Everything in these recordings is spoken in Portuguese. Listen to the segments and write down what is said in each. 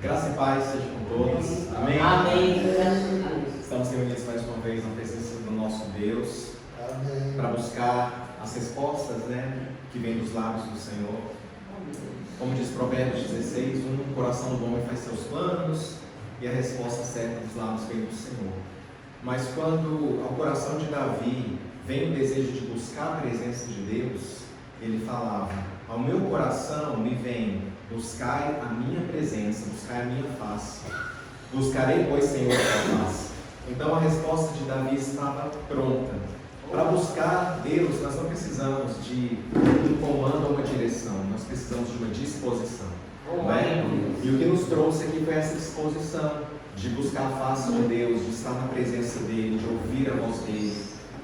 Graça e paz seja com todos. Amém? Amém. Estamos reunidos mais uma vez na presença do nosso Deus. Amém. Para buscar as respostas, que vêm dos lábios do Senhor. Como diz Provérbios 16, o coração do homem faz seus planos e a resposta certa dos lábios vem do Senhor. Mas quando ao coração de Davi vem o desejo de buscar a presença de Deus, ele falava: ao meu coração me vem, buscai a minha presença, buscai a minha face. Buscarei, pois, Senhor, a tua face. Então a resposta de Davi estava pronta. Para buscar Deus, nós não precisamos de um comando ou uma direção, nós precisamos de uma disposição. Não é? E o que nos trouxe aqui foi essa disposição de buscar a face de Deus, de estar na presença dEle, de ouvir a voz dEle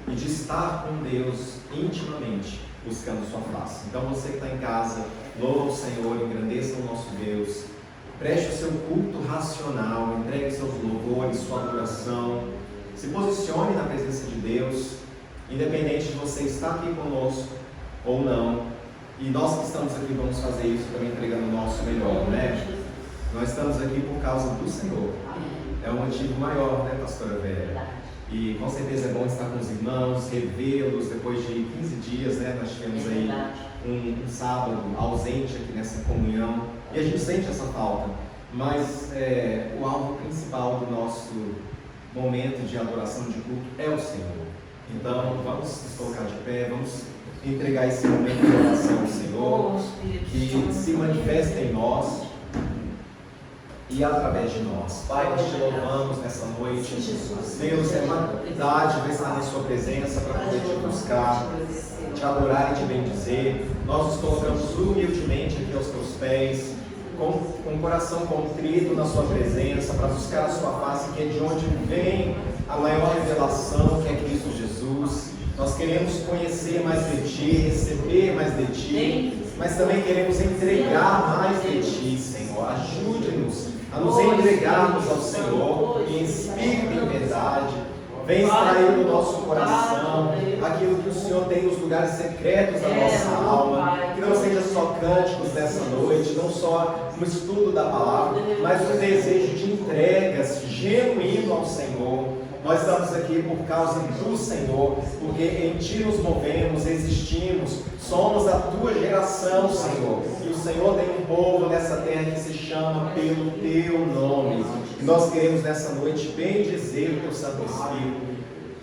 e de estar com Deus intimamente, buscando sua face. Então você que está em casa, louva o Senhor, engrandeça o nosso Deus, preste o seu culto racional, entregue seus louvores, sua adoração, se posicione na presença de Deus, independente de você estar aqui conosco ou não. E nós que estamos aqui vamos fazer isso também entregando o nosso melhor, Nós estamos aqui por causa do Senhor. É um motivo maior, pastora Vera? E com certeza é bom estar com os irmãos, revê-los depois de 15 dias, Nós tivemos aí um sábado ausente aqui nessa comunhão e a gente sente essa falta. Mas o alvo principal do nosso momento de adoração, de culto, é o Senhor. Então vamos nos colocar de pé, vamos entregar esse momento de oração ao Senhor, que se manifesta em nós e através de nós. Pai, nós te louvamos nessa noite. Deus, é uma dádiva estar na sua presença para poder te buscar, te adorar e te bendizer. Nós nos colocamos humildemente aqui aos teus pés, com o coração contrito na sua presença, para buscar a sua face, que é de onde vem a maior revelação, que é Cristo Jesus. Nós queremos conhecer mais de Ti, receber mais de Ti, mas também queremos entregar mais de Ti, Senhor. Ajude-nos a nos entregarmos ao Senhor em espírito e em verdade. Vem extrair do nosso coração aquilo que o Senhor tem nos lugares secretos da nossa alma. Que não seja só cânticos dessa noite, não só um estudo da palavra, mas um desejo de entregas genuíno ao Senhor. Nós estamos aqui por causa do Senhor, porque em Ti nos movemos, existimos, somos a Tua geração, Senhor. E o Senhor tem um povo nessa terra que se chama pelo Teu nome. E nós queremos nessa noite bendizer o Teu Santo Espírito,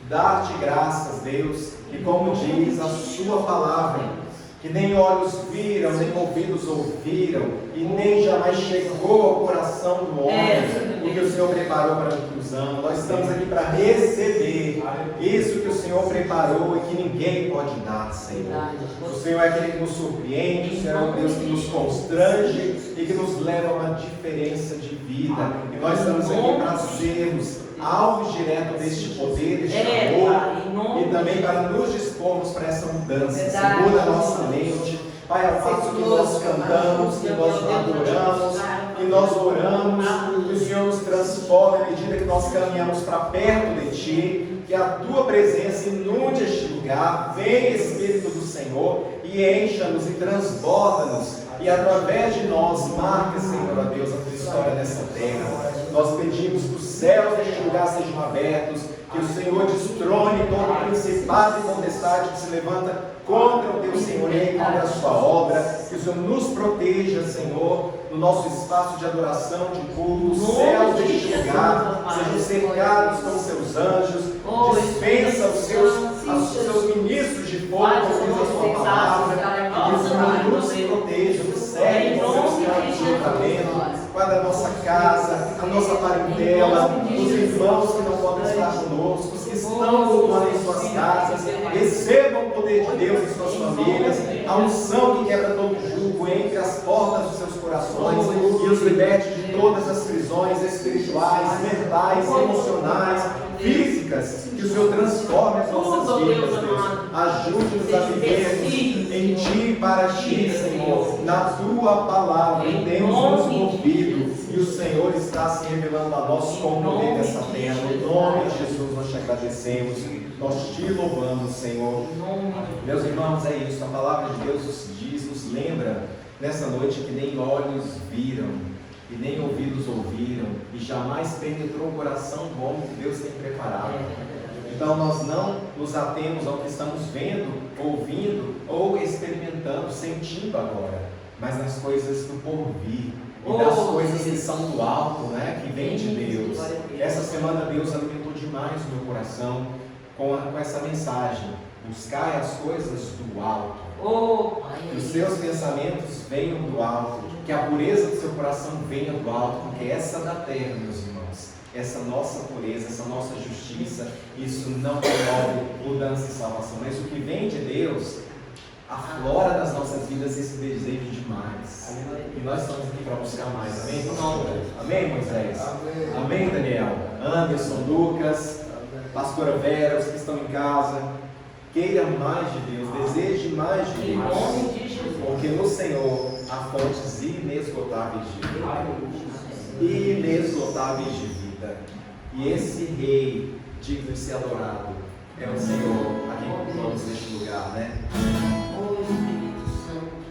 dar-te graças, Deus, e como diz a Sua palavra, que nem olhos viram, nem ouvidos ouviram, e nem jamais chegou ao coração do homem o que o Senhor preparou para os anos. Nós estamos aqui para receber isso que o Senhor preparou e que ninguém pode dar, Senhor. O Senhor é aquele que nos surpreende, o Senhor é o Deus que nos constrange e que nos leva a uma diferença de vida. E nós estamos aqui para sermos alvos direto deste poder, deste amor, e também para nos dispormos para essa mudança. Segura a nossa mente, Pai, ao passo que nós cantamos, que nós adoramos, que nós oramos, que o Senhor nos transforma à medida que nós caminhamos para perto de Ti, que a Tua presença inunde este lugar. Vem, Espírito do Senhor, e encha-nos e transborda-nos, e através de nós marca, Senhor, a Deus, a Tua história nessa terra. Nós pedimos que os céus deste lugar sejam abertos, que o Senhor destrone todo principado e potestade que se levanta contra o Teu senhorio, contra a Sua obra, que o Senhor nos proteja, Senhor, no nosso espaço de adoração, de culto. Os céus deste lugar sejam cercados com Seus anjos, dispensa os seus ministros de fogo, como diz a Sua palavra, que o Senhor nos proteja, nos segue com Seus campos de livramento, guarda a nossa casa, a nossa parentela, os irmãos que não podem estar conosco, os que estão cultuando em suas casas, recebam o poder de Deus em suas famílias, a unção que quebra todo jugo entre as portas dos seus corações e os liberte de todas as prisões espirituais, mentais, emocionais, físicas, que o Senhor transforme as nossas vidas, Deus. Ajude-nos a vivermos em Ti, para Ti, Senhor, na Tua palavra, e temos nos movido, e o Senhor está se revelando a nós com o poder dessa terra. Em nome de Jesus nós te agradecemos, nós te louvamos, Senhor. Meus irmãos, é isso, a palavra de Deus nos diz, nos lembra nessa noite que nem olhos viram e nem ouvidos ouviram, e jamais penetrou o coração bom que Deus tem preparado. Então nós não nos atemos ao que estamos vendo, ouvindo ou experimentando, sentindo agora, mas nas coisas do porvir e das coisas que são do alto, né? Que vem de Deus. Essa semana Deus alimentou demais o meu coração com essa mensagem: buscai as coisas do alto. Que os seus pensamentos venham do alto, que a pureza do seu coração venha do alto, porque essa da terra, meus irmãos, essa nossa pureza, essa nossa justiça, isso não promove mudança e salvação, mas o que vem de Deus aflora nas nossas vidas esse desejo de mais. E nós estamos aqui para buscar mais. Amém, pastor? Amém, Moisés? Amém, Daniel? Anderson, Lucas, pastora Vera, os que estão em casa, queira mais de Deus, deseje mais de Deus, porque no Senhor há fontes inesgotáveis de vida. Inesgotáveis de vida. E esse Rei digno de ser adorado é o Senhor a quem vamos neste lugar, né? Espírito Santo.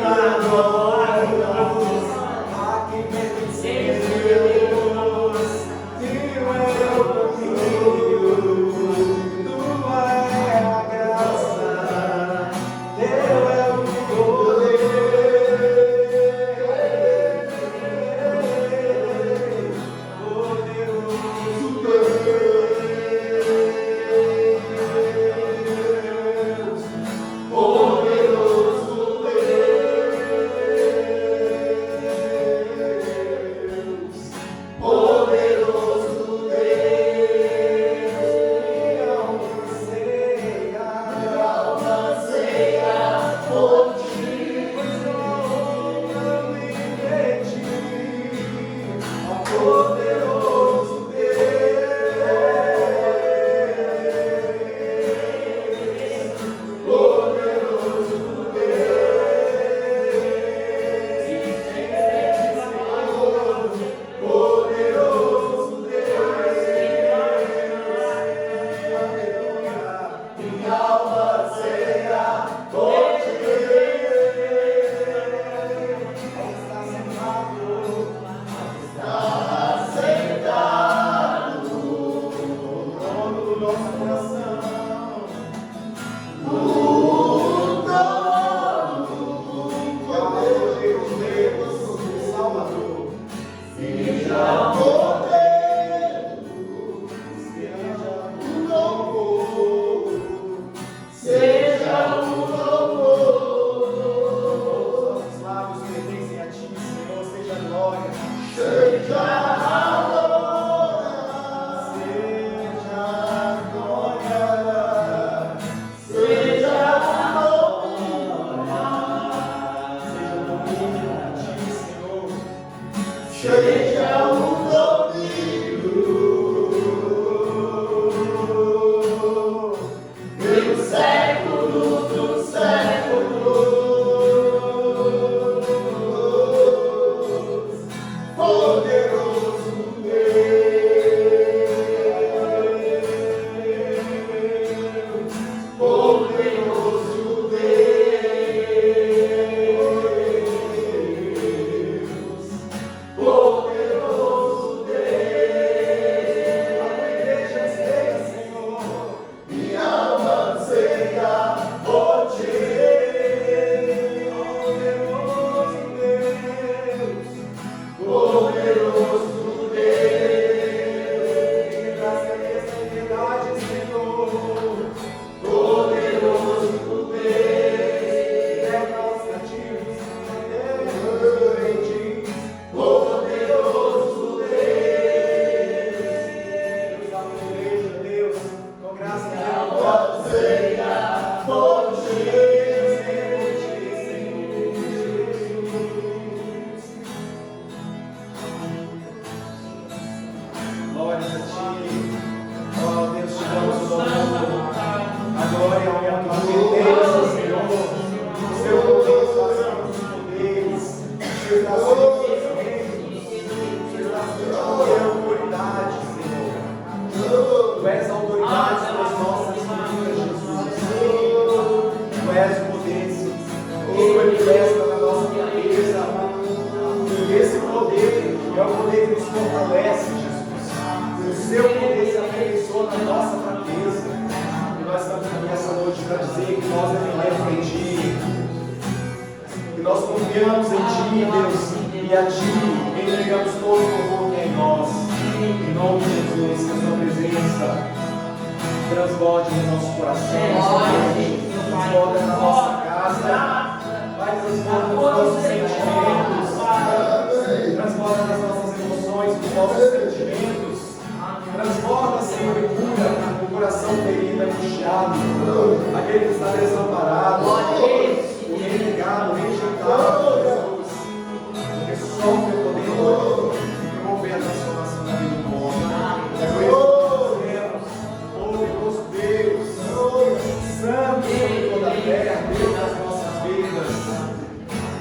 Aleluia.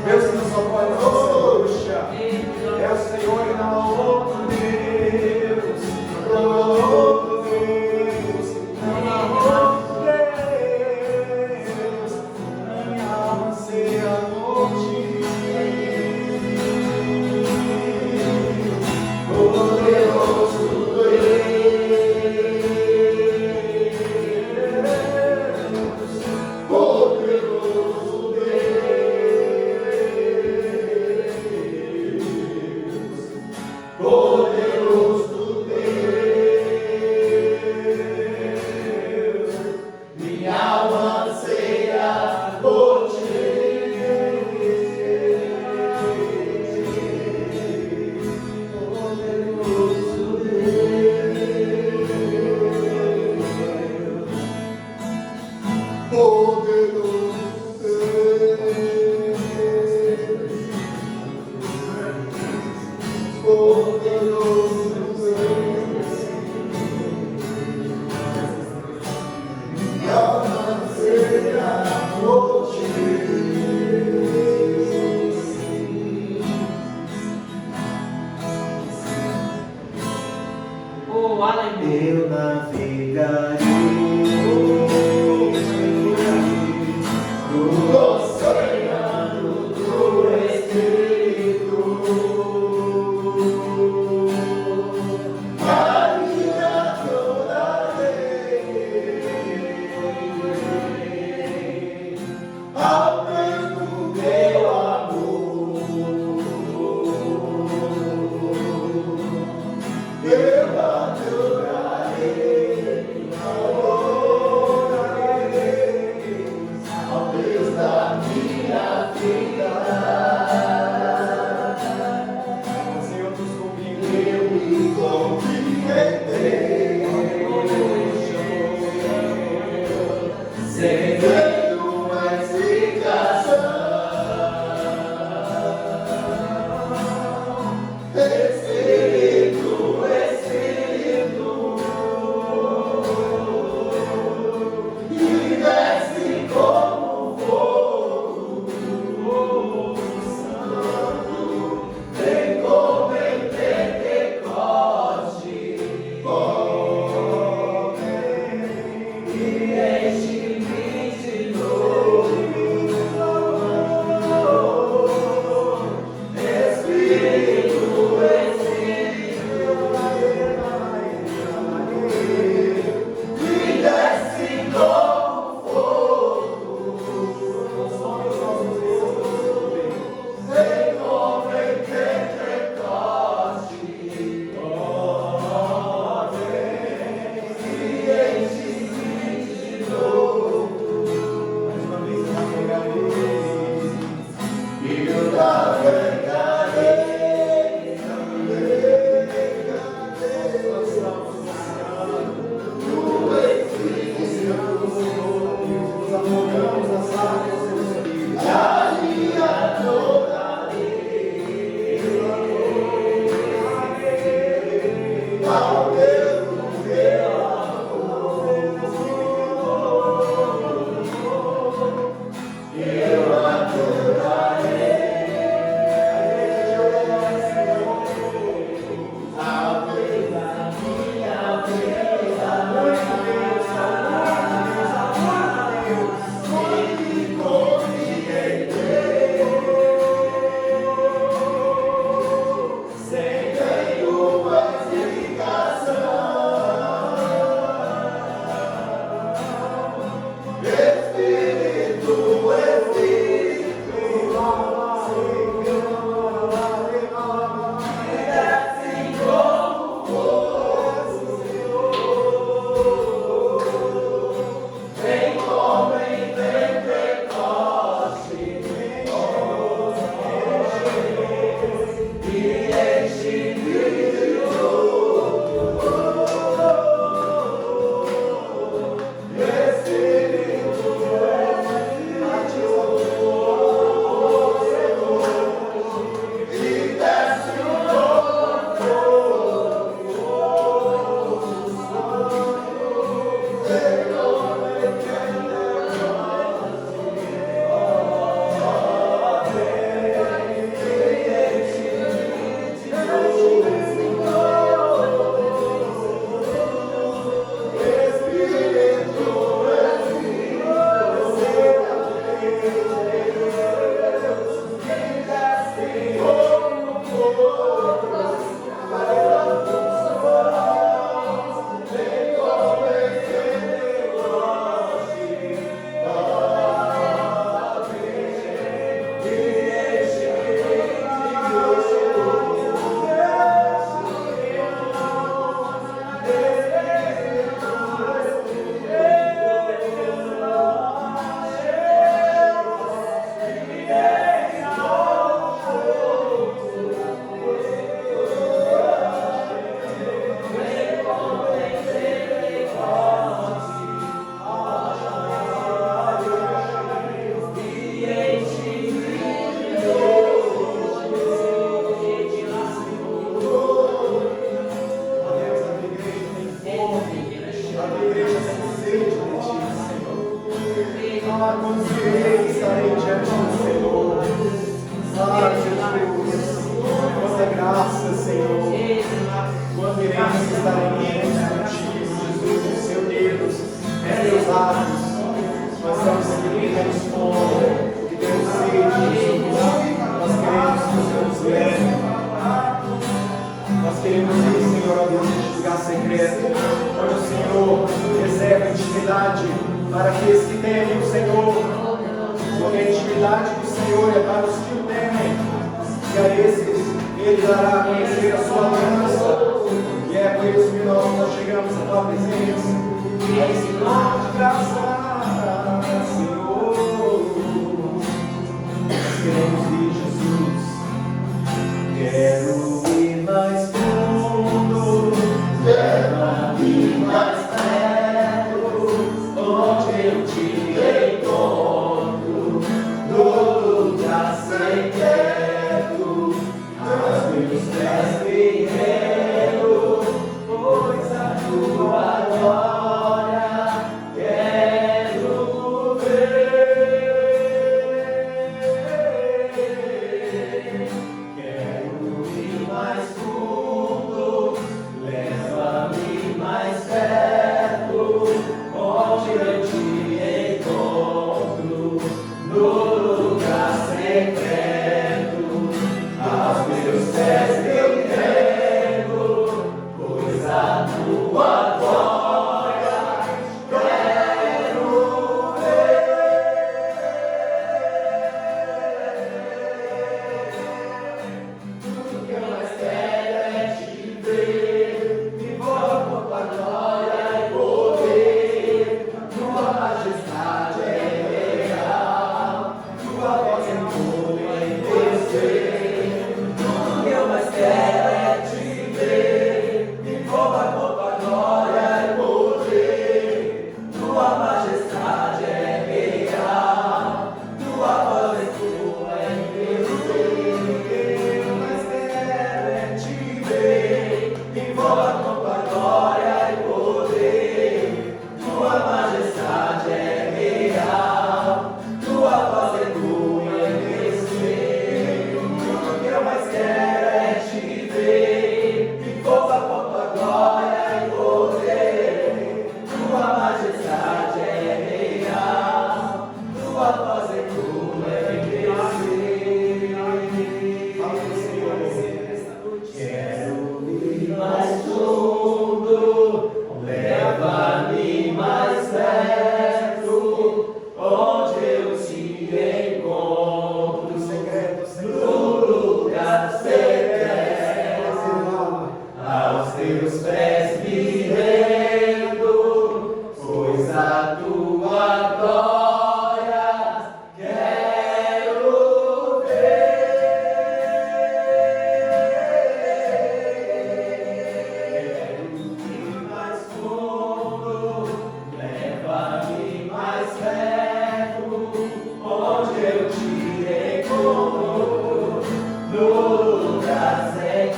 Deus,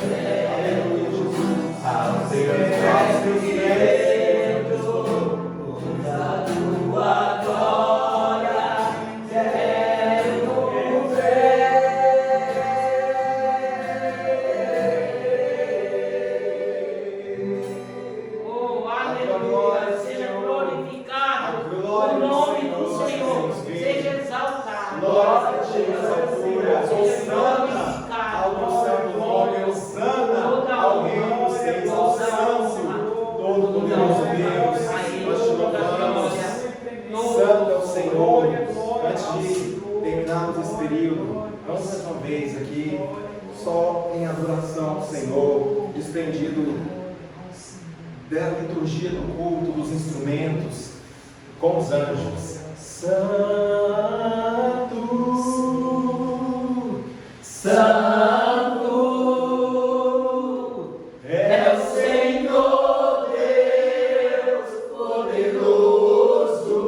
Aleluia, Jesus. Aos teus pés, toda tua glória, quero ver. Oh, aleluia, seja glorificado o nome do Senhor, seja exaltado. Glória a ti nas alturas, Hosana ao teu santo nome, Hosana ao Rei dos Reis, ao Santo, todo-poderoso Deus, nós te louvamos. Santo é o Senhor. Antes de terminarmos esse período, vamos mais uma vez aqui, só em adoração ao Senhor, desprendido da liturgia do culto, dos instrumentos, com os anjos. Santo, Santo é o Senhor Deus poderoso,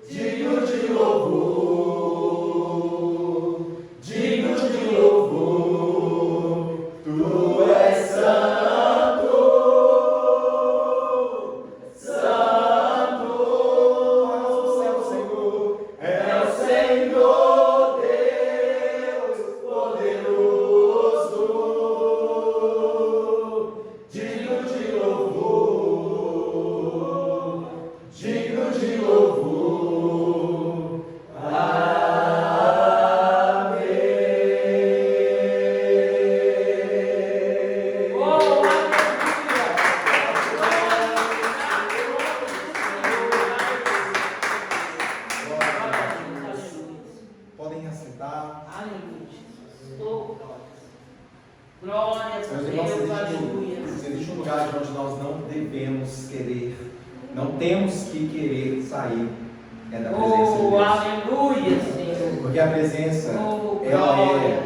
digno de louvor, digno de louvor. Tu és santo, santo, é o Senhor, é o Senhor Deus poderoso, digno de louvor, digno de louvor. Amém. Oh, Podem assentar. aleluia, Jesus. Oh, glórias a Meus irmãos, Deus, aleluia. existe um lugar de onde nós não devemos querer, não temos que querer sair, é da presença de Oh, Deus. aleluia, Senhor. Porque a presença, Oh, ela é glória.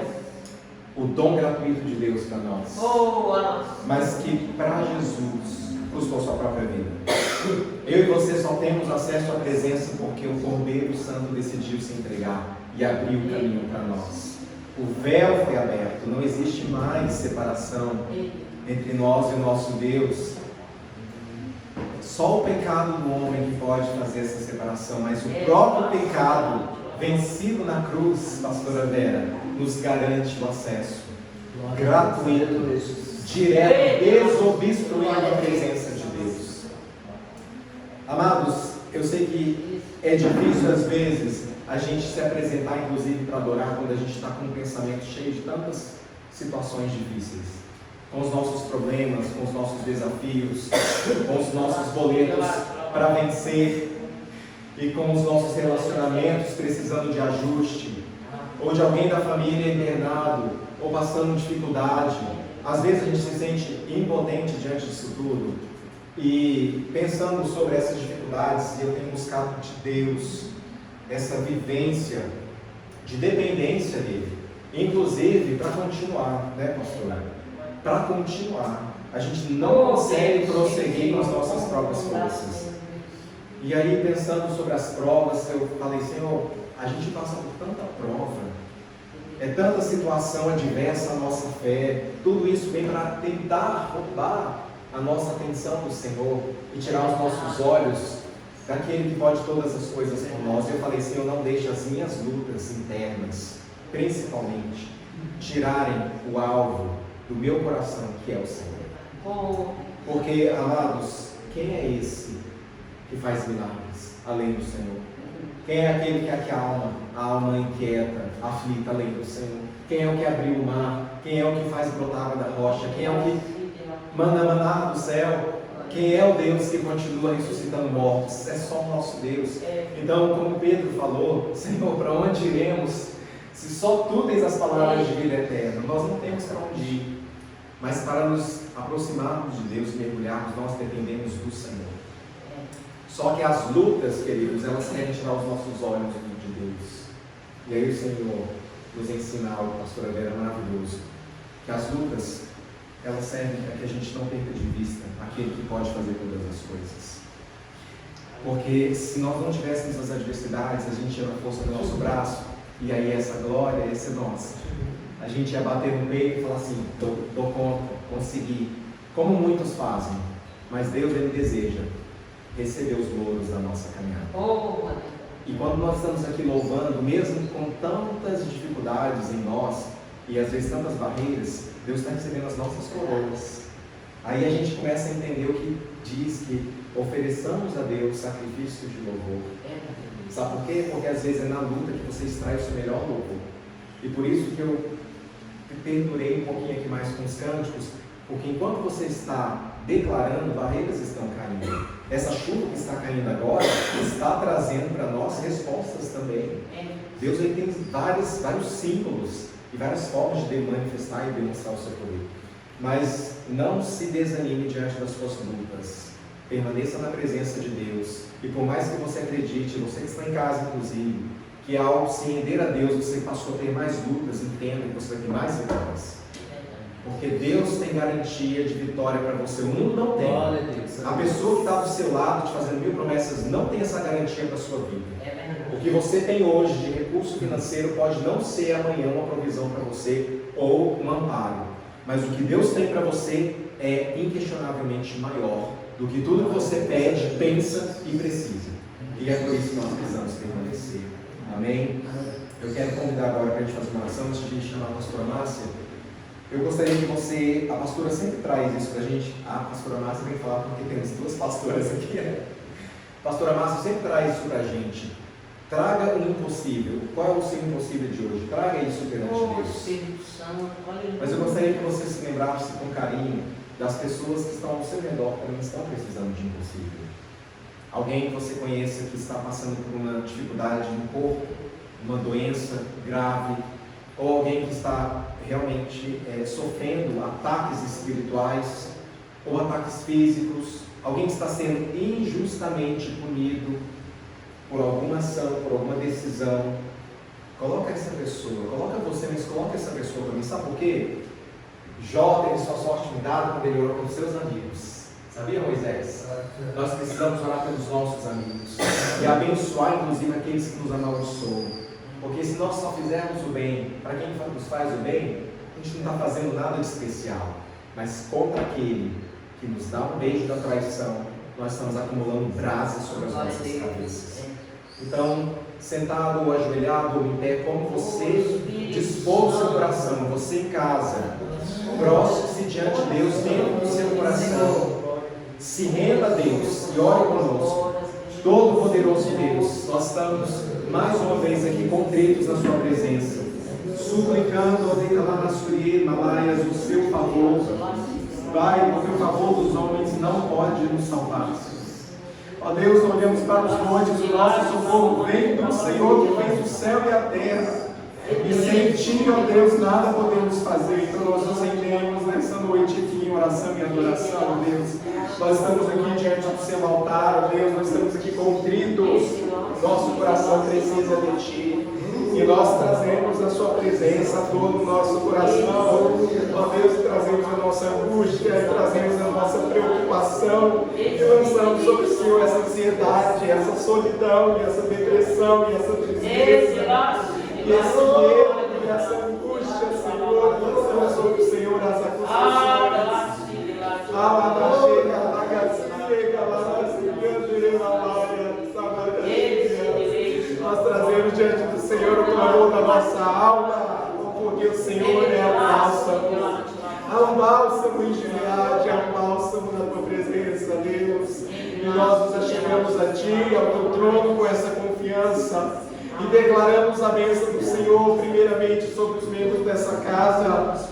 o dom gratuito de Deus para nós, Oh, aleluia. mas que para Jesus custou sua própria vida. Eu e você só temos acesso à presença porque o Cordeiro Santo decidiu se entregar e abrir o caminho para nós. O véu foi aberto, não existe mais separação entre nós e o nosso Deus. Só o pecado do homem que pode fazer essa separação, mas o próprio pecado vencido na cruz, pastora Vera, nos garante o acesso gratuito, direto, desobstruindo a presença de Deus. Amados, eu sei que é difícil às vezes a gente se apresentar, inclusive para adorar, quando a gente está com um pensamento cheio de tantas situações difíceis, com os nossos problemas, com os nossos desafios, com os nossos boletos para vencer e com os nossos relacionamentos precisando de ajuste, ou de alguém da família internado, ou passando dificuldade. Às vezes a gente se sente impotente diante disso tudo. E pensando sobre essas dificuldades, eu tenho buscado de Deus essa vivência de dependência dele, inclusive para continuar, né, pastor? Para continuar, a gente não consegue prosseguir com as nossas próprias forças. E aí, pensando sobre as provas, eu falei, Senhor, a gente passa por tanta prova, é tanta situação adversa à nossa fé, tudo isso vem para tentar roubar a nossa atenção do Senhor e tirar os nossos olhos daquele que pode todas as coisas por nós. Eu falei, Senhor, não deixe as minhas lutas internas, principalmente, tirarem o alvo do meu coração, que é o Senhor. Porque, amados, quem é esse que faz milagres além do Senhor? Quem é aquele que acalma a alma inquieta, aflita além do Senhor? Quem é o que abriu o mar? Quem é o que faz brotar água da rocha? Quem é o que manda maná do céu? Quem é o Deus que continua ressuscitando mortos? É só o nosso Deus. Então, como Pedro falou, Senhor, para onde iremos? Se só Tu tens as palavras de vida eterna, nós não temos para onde ir. Mas para nos aproximarmos de Deus e mergulharmos, nós dependemos do Senhor. Só que as lutas, queridos, elas querem tirar os nossos olhos de Deus. E aí o Senhor nos ensina algo, pastora Vera, maravilhoso. Que as lutas, elas servem para que a gente não perca de vista aquele que pode fazer todas as coisas. Porque se nós não tivéssemos as adversidades, a gente ia na força do nosso braço, e aí essa glória ia ser nossa. a gente ia bater no peito e falar assim, dou conta, consegui, como muitos fazem, mas Deus, Ele deseja receber os louros da nossa caminhada. E quando nós estamos aqui louvando, mesmo com tantas dificuldades em nós, e às vezes tantas barreiras, Deus está recebendo as nossas coroas. Aí a gente começa a entender o que diz que ofereçamos a Deus sacrifício de louvor. Sabe por quê? Porque às vezes é na luta que você extrai o seu melhor louvor. E por isso que eu perdurei um pouquinho aqui mais com os cânticos, porque enquanto você está declarando, barreiras estão caindo. Essa chuva que está caindo agora está trazendo para nós respostas também. Deus ele tem vários símbolos e várias formas de manifestar e demonstrar o seu poder. Mas não se desanime diante das suas lutas. Permaneça na presença de Deus. E por mais que você acredite, você que está em casa inclusive, que ao se render a Deus você passou a ter mais lutas, entenda que você vai ter mais vitórias. Porque Deus tem garantia de vitória para você. O mundo não tem. A pessoa que está do seu lado, te fazendo 1000 promessas, não tem essa garantia para a sua vida. O que você tem hoje de recurso financeiro pode não ser amanhã uma provisão para você ou um amparo. Mas o que Deus tem para você é inquestionavelmente maior do que tudo que você pede, pensa e precisa. E é por isso que nós precisamos permanecer. Amém? Eu quero convidar agora para a gente fazer uma oração antes de a gente chamar a pastora Márcia. Eu gostaria que você, a pastora sempre traz isso para a gente. A pastora Márcia vem falar porque temos 2 pastoras aqui. A pastora Márcia sempre traz isso para a gente. Traga o impossível. Qual é o seu impossível de hoje? Traga isso perante Deus. Mas eu gostaria que você se lembrasse com carinho das pessoas que estão ao seu redor que também estão precisando de impossível. Alguém que você conheça que está passando por uma dificuldade no corpo, uma doença grave, ou alguém que está realmente sofrendo ataques espirituais ou ataques físicos, alguém que está sendo injustamente punido por alguma ação, por alguma decisão. Coloca essa pessoa, coloca você, mas coloca essa pessoa para mim. Sabe por quê? Jó teve sua sorte mudada quando ele orou com seus amigos. Sabia, Moisés? Nós precisamos orar pelos nossos amigos e abençoar inclusive aqueles que nos amaldiçoam. Porque se nós só fizermos o bem para quem nos faz o bem, a gente não está fazendo nada de especial. Mas contra aquele que nos dá um beijo da traição, nós estamos acumulando brasas sobre as nossas cabeças. Então, sentado ou ajoelhado ou em pé, como você dispôs o seu coração, você em casa, prostre-se diante de Deus dentro do seu coração. Se renda a Deus e ore conosco. Todo-Poderoso Deus, nós estamos mais uma vez aqui contritos na sua presença, suplicando ao Decalamassurie, Malaias, o seu favor. Pai, porque o favor dos homens não pode nos salvar. Ó Deus, nós olhamos para os montes, o nosso socorro vem do Senhor que fez o céu e a terra. E sem ti, ó Deus, nada podemos fazer. Então nós nos rendemos nessa noite aqui em oração e adoração, ó Deus. Nós estamos aqui diante do seu altar, ó Deus, nós estamos aqui contritos. Nosso coração precisa de ti. E nós trazemos a sua presença todo o nosso coração. Ó Deus, trazemos a nossa angústia, trazemos a nossa preocupação. E lançamos sobre o Senhor essa ansiedade, essa solidão, e essa depressão, e essa tristeza. E esse medo e essa angústia, Senhor, lançamos sobre o Senhor as acusações. Nós trazemos diante do Senhor o clamor da nossa alma, porque o Senhor é o bálsamo. Há um bálsamo em Gileade, há um bálsamo na tua presença, Deus. E nós nos achegamos a ti, ao teu trono, com essa confiança. E declaramos a bênção do Senhor, primeiramente, sobre os membros dessa casa.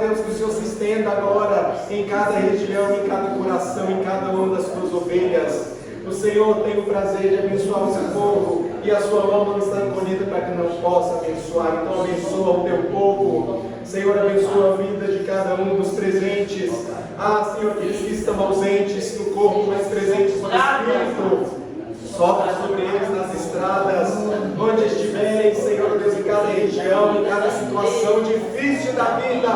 Deus, que o Senhor se estenda agora em cada região, em cada coração, em cada uma das tuas ovelhas. O Senhor tem o prazer de abençoar o seu povo, e a sua mão não está encolhida para que não possa abençoar. Então abençoa o teu povo. Senhor, abençoa a vida de cada um dos presentes. Senhor, aqueles que estão ausentes no corpo, mas presentes no Espírito. Sopra sobre eles nas estradas, onde estiverem, Senhor Deus, em cada região, em cada situação difícil da vida.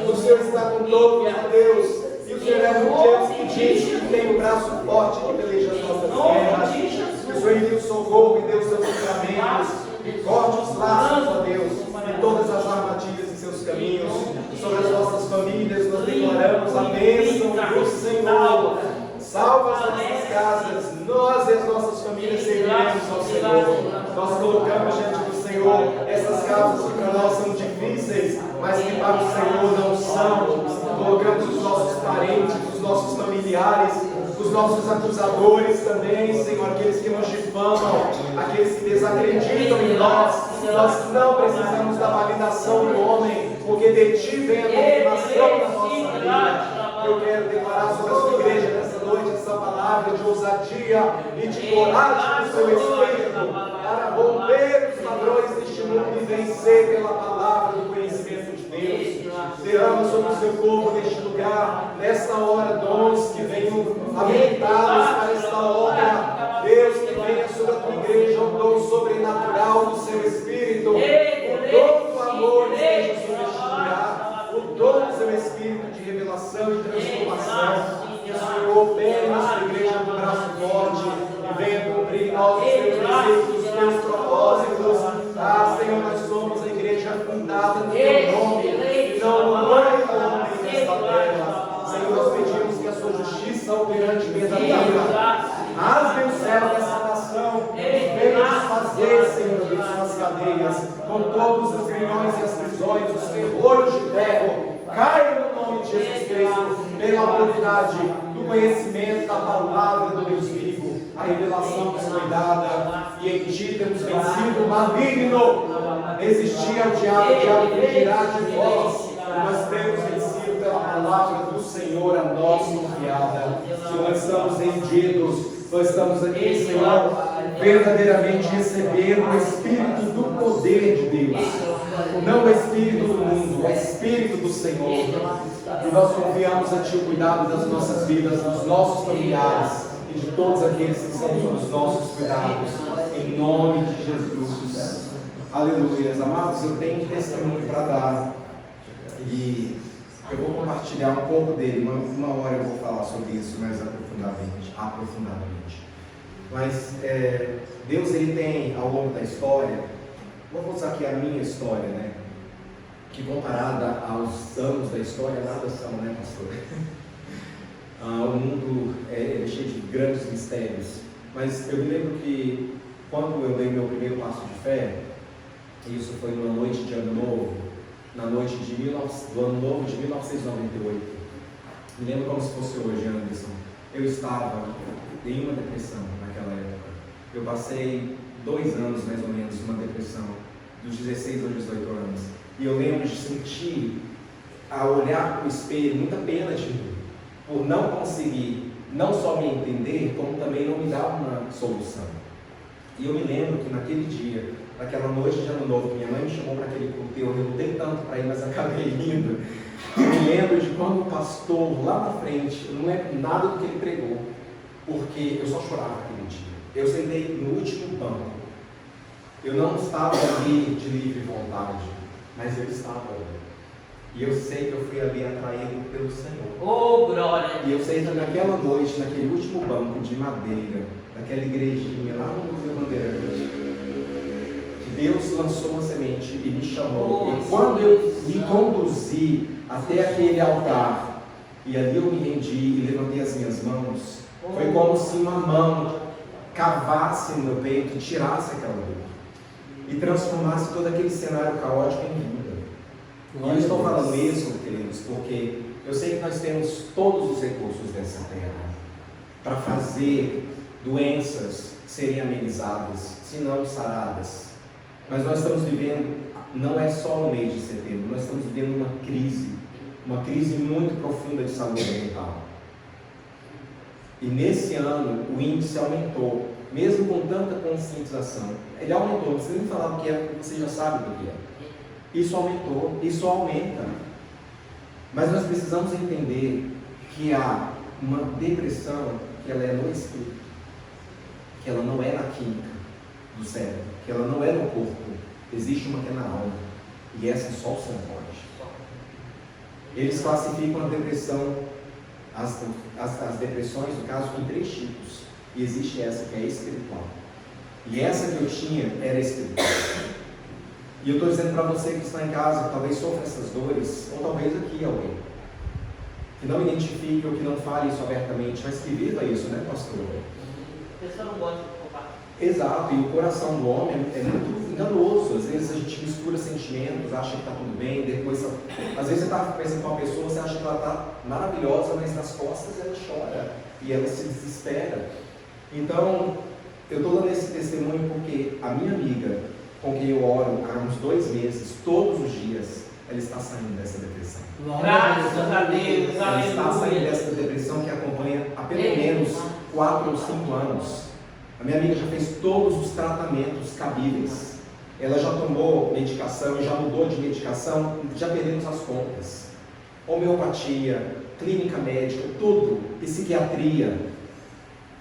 O Senhor está com todos, Deus. E o Senhor é um Deus que diz que tem um braço forte que peleja as nossas guerras. Que o Senhor envia o socorro e dê os seus livramentos. E corte os laços, ó Deus, e todas as armadilhas de seus Nós colocamos diante do Senhor essas causas que para nós são difíceis, mas que para o Senhor não são. Colocamos os nossos parentes, os nossos familiares, os nossos acusadores também, Senhor, aqueles que nos difamam, aqueles que desacreditam em nós. Nós não precisamos da validação do homem, porque de Ti vem a confirmação da nossa vida. Eu quero declarar sobre a sua igreja nessa noite essa palavra de ousadia e de coragem do seu Espírito para romper os padrões deste mundo e vencer pela palavra do conhecimento de Deus. Derrama sobre o seu povo neste lugar, nesta hora, dons que venham habilitados para esta obra. Deus, que venha sobre a tua igreja um dom sobrenatural do seu Espírito, o dom do amor que esteja sobre este lugar, o dom do seu Espírito de revelação e transformação. Que o Senhor opere na sua igreja com o braço forte e venha cumprir em nós os teus desígnios, os teus propósitos. Senhor, nós somos a igreja fundada no teu nome e não no nome do homem nesta terra. Senhor, nós pedimos que a sua justiça operante verdadeira rasgue o céu dessa nação e venha desfazer, Senhor, as suas cadeias, com todos os grilhões e as prisões, os terrores de ferro. Caia no nome de Jesus Cristo, pela autoridade do conhecimento da palavra do Deus vivo. A revelação nos foi dada e em Ti temos vencido o maligno. Resistir ao diabo, o diabo fugirá de vós. Nós temos vencido pela palavra do Senhor, a nós confiada. Senhor, nós estamos rendidos, nós estamos aqui, Senhor, verdadeiramente recebendo o Espírito do poder de Deus, não o Espírito do mundo, o Espírito do Senhor. E nós confiamos a Ti o cuidado das nossas vidas, dos nossos familiares e de todos aqueles que são os nossos cuidados, em nome de Jesus. Aleluia. Amados, eu tenho um testemunho para dar e eu vou compartilhar um pouco dele. Uma hora eu vou falar sobre isso mais aprofundadamente. Mas Deus, ele tem, ao longo da história, vou usar aqui a minha história, né? Que comparada aos anos da história, nada são, né, pastor? O mundo é cheio de grandes mistérios. Mas eu me lembro que quando eu dei meu primeiro passo de fé, isso foi numa noite de ano novo, na noite do ano novo de 1998. Me lembro como se fosse hoje, Anderson. Eu estava em uma depressão naquela época. Eu passei 2 anos, mais ou menos, numa depressão, dos 16 aos 18 anos. E eu lembro de sentir, ao olhar para o espelho, muita pena de mim, por não conseguir, não só me entender, como também não me dar uma solução. E eu me lembro que naquele dia, naquela noite de ano novo, que minha mãe me chamou para aquele culto, eu lutei tanto para ir, mas acabei indo. Eu me lembro de quando o pastor, lá na frente, eu não lembro nada do que ele pregou, porque eu só chorava aquele dia. Eu sentei no último banco. Eu não estava ali de livre vontade, mas eu estava ali. E eu sei que eu fui ali atraído pelo Senhor. Oh, glória! E eu sei que naquela noite, naquele último banco de madeira, naquela igrejinha lá no Museu Bandeirante, Deus lançou uma semente e me chamou. E quando eu me conduzi até aquele altar, e ali eu me rendi e levantei as minhas mãos, foi como se uma mão cavasse no meu peito e tirasse aquela dor e transformasse todo aquele cenário caótico em vida. E eu estou falando isso, queridos, porque eu sei que nós temos todos os recursos dessa terra para fazer doenças serem amenizadas, se não saradas. Mas nós estamos vivendo, não é só no mês de setembro, nós estamos vivendo uma crise muito profunda de saúde mental. E nesse ano o índice aumentou, mesmo com tanta conscientização. Ele aumentou, não precisa nem falar o que é, porque você já sabe do que é. Isso aumentou, isso aumenta. Mas nós precisamos entender que há uma depressão que ela é no espírito, que ela não é na química do cérebro, que ela não é no corpo. Existe uma que é na alma, e essa só o Senhor pode. Eles classificam a depressão, as depressões, no caso, em 3 tipos. E existe essa que é espiritual. E essa que eu tinha era espiritual. E eu estou dizendo para você que está em casa, que talvez sofra essas dores, ou talvez aqui alguém, que não identifique ou que não fale isso abertamente, mas que viva isso, né, pastor? A pessoa não gosta de falar. Exato, e o coração do homem é muito enganoso. Às vezes a gente mistura sentimentos, acha que está tudo bem, depois, às vezes você está conversando com uma pessoa, você acha que ela está maravilhosa, mas nas costas ela chora e ela se desespera. Então, eu estou dando esse testemunho porque a minha amiga, com quem eu oro há uns 2 meses, todos os dias, ela está saindo dessa depressão. Graças a Deus, Ela está saindo aleluia. dessa depressão que acompanha há pelo menos 4 ou 5 anos. A minha amiga já fez todos os tratamentos cabíveis. Ela já tomou medicação, já mudou de medicação, já perdemos as contas. Homeopatia, clínica médica, tudo, psiquiatria.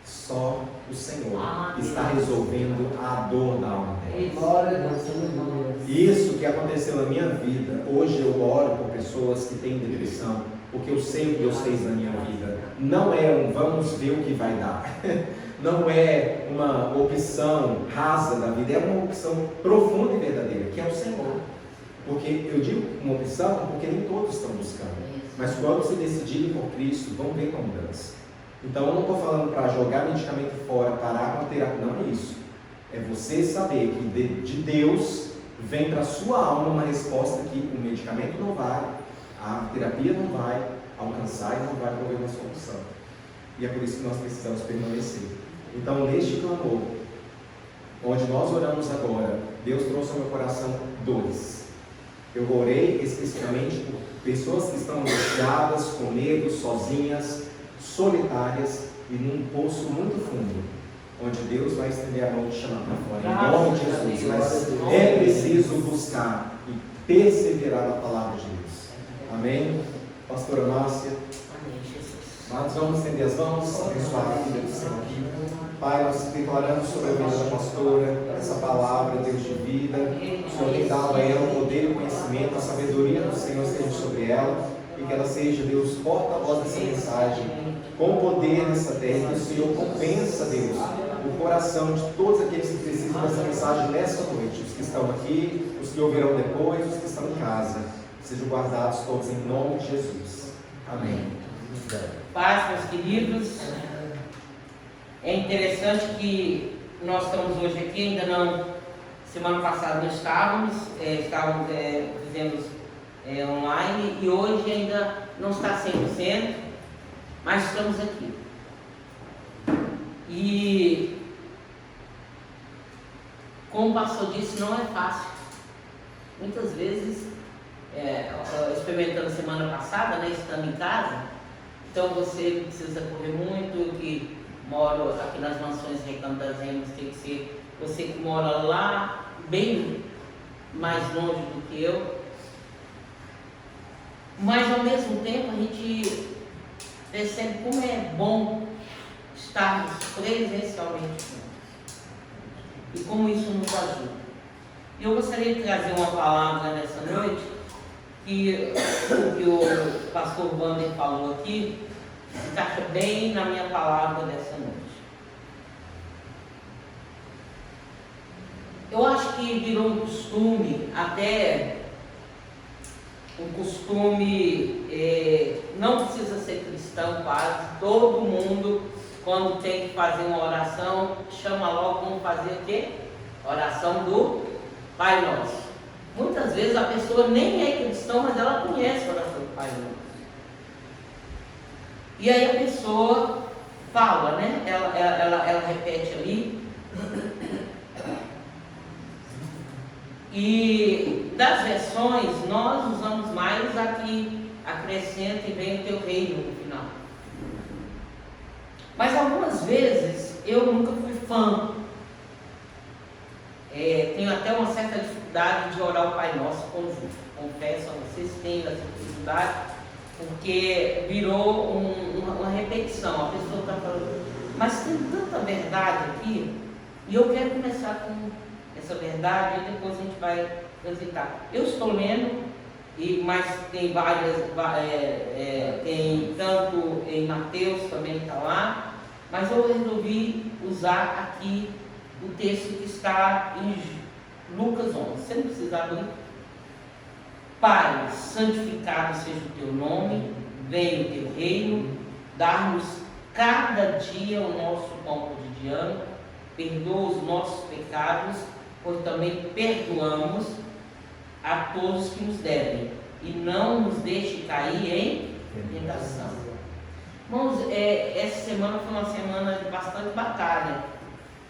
Só o Senhor está resolvendo a dor da alma dela. Glória a Deus, aleluia. Isso que aconteceu na minha vida. Hoje eu oro por pessoas que têm depressão, porque eu sei o que Deus fez na minha vida. Não é um vamos ver o que vai dar. Não é uma opção rasa da vida, é uma opção profunda e verdadeira, que é o Senhor. Porque eu digo uma opção porque nem todos estão buscando. Mas quando se decidirem por Cristo, vão ver com mudança. Então eu não estou falando para jogar medicamento fora, parar com a terapia, não é isso. É você saber que de Deus vem para a sua alma uma resposta que o medicamento não vai, a terapia não vai alcançar e não vai prover uma solução. E é por isso que nós precisamos permanecer. Então, neste clamor, onde nós oramos agora, Deus trouxe ao meu coração dores. Eu orei especificamente por pessoas que estão angustiadas, com medo, sozinhas, solitárias e num poço muito fundo, onde Deus vai estender a mão e chamar para fora. Em nome de Jesus. Mas é preciso buscar e perseverar na palavra de Deus. Amém? Pastora Márcia. Amém, Jesus. Nós vamos estender as mãos, abençoar a vida do Senhor aqui. Pai, nós declaramos sobre a vida da pastora essa palavra, Deus de vida. O Senhor tem dado a ela o poder, o conhecimento, a sabedoria do Senhor esteja sobre ela e que ela seja, Deus, porta-voz dessa mensagem com poder nessa terra. Que o Senhor compensa, Deus, o coração de todos aqueles que precisam dessa mensagem nessa noite. Os que estão aqui, os que ouvirão depois, os que estão em casa. Sejam guardados todos em nome de Jesus. Amém. Paz, meus queridos. É interessante que nós estamos hoje aqui, ainda não, semana passada não estávamos, fizemos online e hoje ainda não está 100%, mas estamos aqui. E, como o pastor disse, não é fácil. Muitas vezes, experimentando semana passada, né, estando em casa, então você precisa correr muito, que moro aqui nas mansões Recanto das Renas, tem que ser você que mora lá, bem mais longe do que eu. Mas ao mesmo tempo a gente percebe como é bom estarmos presencialmente juntos e como isso nos ajuda. Eu gostaria de trazer uma palavra nessa noite, que o que o pastor Wander falou aqui encaixa bem na minha palavra dessa noite. Eu acho que virou um costume, até um costume, não precisa ser cristão quase, todo mundo, quando tem que fazer uma oração, chama logo, vamos fazer o quê? Oração do Pai Nosso. Muitas vezes a pessoa nem é cristã, mas ela conhece a oração do Pai Nosso. E aí a pessoa fala, né? Ela repete ali. E das versões, nós usamos mais a que acrescenta e vem o teu reino no final. Mas algumas vezes eu nunca fui fã. Tenho até uma certa dificuldade de orar o Pai Nosso conjunto. Confesso a vocês que tenho essa dificuldade, porque virou uma repetição. A pessoa está falando, mas tem tanta verdade aqui, e eu quero começar com essa verdade e depois a gente vai transitar. Eu estou lendo, mas tem várias, tem tanto em Mateus também está lá, mas eu resolvi usar aqui o texto que está em Lucas 11. Você não precisa abrir. Pai, santificado seja o teu nome, venha o teu reino, dar-nos cada dia o nosso pão cotidiano, perdoa os nossos pecados, pois também perdoamos a todos que nos devem, e não nos deixe cair em tentação. Irmãos, essa semana foi uma semana de bastante batalha.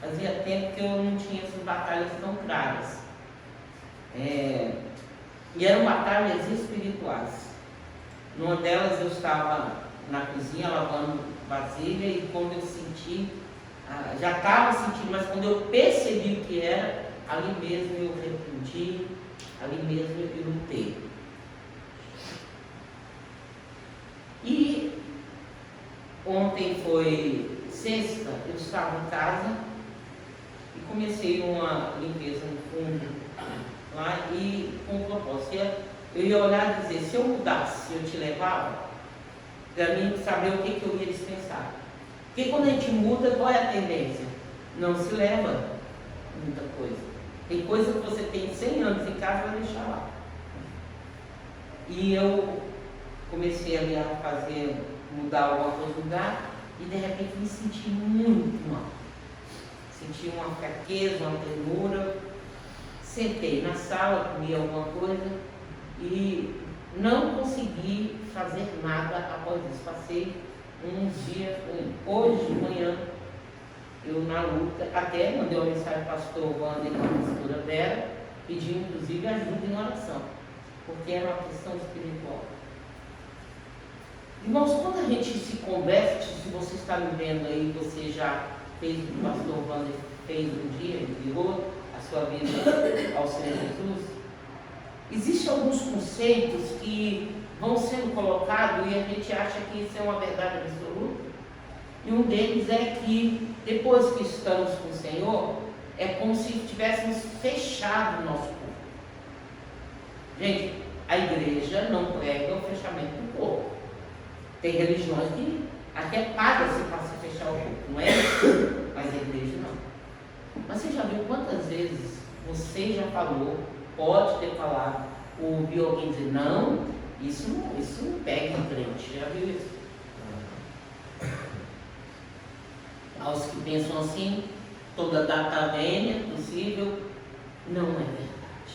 Fazia tempo que eu não tinha essas batalhas tão claras. E eram batalhas espirituais. Numa delas eu estava na cozinha lavando vasilha, e quando eu senti, já estava sentindo, mas quando eu percebi o que era, ali mesmo eu repreendi, ali mesmo eu lutei. E ontem foi sexta, eu estava em casa e comecei uma limpeza no fundo lá, e com um propósito. Eu ia olhar e dizer, se eu mudasse, eu te levava, para mim saber o que eu ia dispensar. Porque quando a gente muda, qual é a tendência? Não se leva muita coisa. Tem coisa que você tem 100 anos em casa, vai deixar lá. E eu comecei ali a mudar alguma coisa no lugar, e de repente me senti muito mal. Senti uma fraqueza, uma ternura. Sentei na sala, comi alguma coisa e não consegui fazer nada após isso. Passei uns dias, hoje de manhã, eu na luta, até mandei uma mensagem para o pastor Wander, com a pastora Vera, pedindo inclusive ajuda em oração, porque era uma questão espiritual. Irmãos, quando a gente se converte, se você está me vendo aí, você já fez o que o pastor Wander fez um dia, ele virou a sua vida ao Senhor Jesus, existem alguns conceitos que vão sendo colocados e a gente acha que isso é uma verdade absoluta. E um deles é que depois que estamos com o Senhor, é como se tivéssemos fechado o nosso corpo. Gente, a igreja não prega o fechamento do corpo. Tem religiões que até paga-se para se fechar o corpo, não é? Mas a igreja não. Mas você já viu quantas vezes você já falou, pode ter falado, ouviu alguém dizer, não, isso não pega em crente, já viu isso? Aos que pensam assim, toda data vênia possível, não é verdade.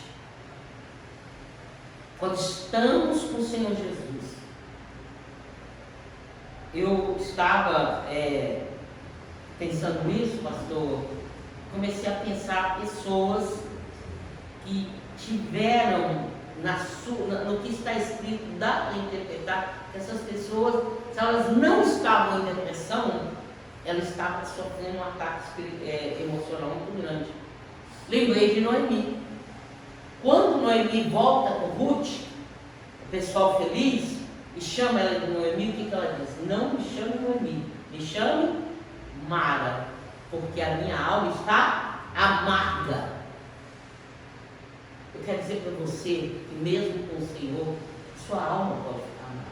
Quando estamos com o Senhor Jesus, eu estava pensando nisso, pastor, comecei a pensar pessoas que tiveram no que está escrito, dá para interpretar que essas pessoas, se elas não estavam em depressão, elas estavam sofrendo um ataque emocional muito grande. Lembrei de Noemi. Quando Noemi volta com Ruth, o pessoal feliz, e chama ela de Noemi, o que ela diz? Não me chame Noemi, me chame Mara, porque a minha alma está amarga. Eu quero dizer para você que mesmo com o Senhor, sua alma pode ficar amarga.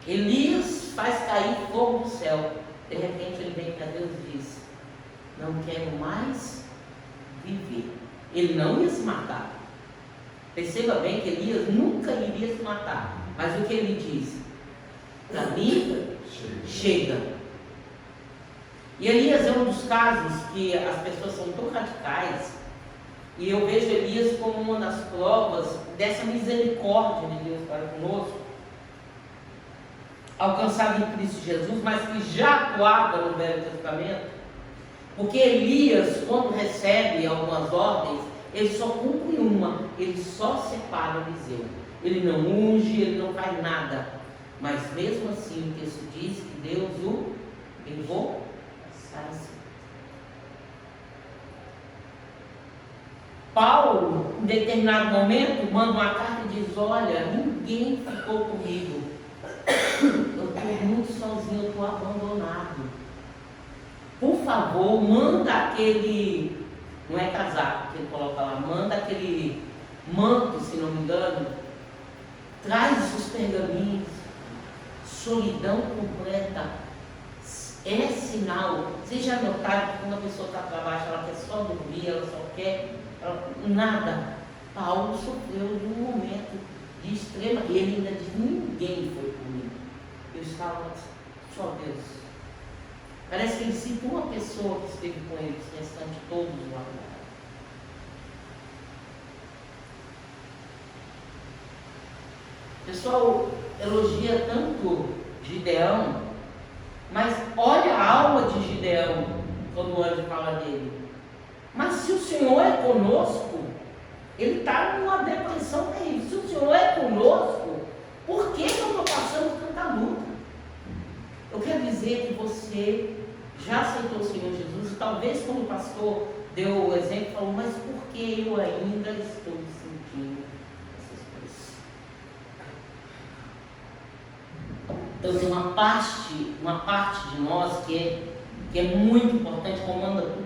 Elias faz cair fogo do céu. De repente ele vem para Deus e diz, não quero mais viver. Ele não ia se matar. Perceba bem que Elias nunca iria se matar. Mas o que ele diz? Para mim, chega. E Elias é um dos casos que as pessoas são tão radicais, e eu vejo Elias como uma das provas dessa misericórdia de Deus para conosco, alcançado em Cristo Jesus, mas que já atuava no Velho Testamento, porque Elias, quando recebe algumas ordens, ele só cumpre uma, ele só separa Eliseu. Ele não unge, ele não faz nada, mas mesmo assim o texto diz que Deus o levou. Paulo, em determinado momento, manda uma carta e diz, olha, ninguém ficou comigo, eu estou muito sozinho, eu estou abandonado, por favor, manda aquele, não é casaco que ele coloca lá, manda aquele manto, se não me engano, traz os pergaminhos, solidão completa. É sinal. Vocês já notaram que quando a pessoa está para baixo, ela quer só dormir, ela só quer nada. Paulo sofreu de um momento de extrema, e ele ainda diz, ninguém foi comigo. Eu estava, só Deus. Parece que ele cita uma pessoa que esteve com ele, os restantes todos lá. O pessoal elogia tanto Gideão, mas olha a alma de Gideão quando o anjo fala dele. Mas se o Senhor é conosco, ele está numa depressão terrível. Se o Senhor é conosco, por que eu estou passando tanta luta? Eu quero dizer que você já aceitou o Senhor Jesus, e talvez quando o pastor deu o exemplo, falou, mas por que eu ainda estou sentindo essas coisas? Então tem uma parte de nós que é muito importante, comanda tudo,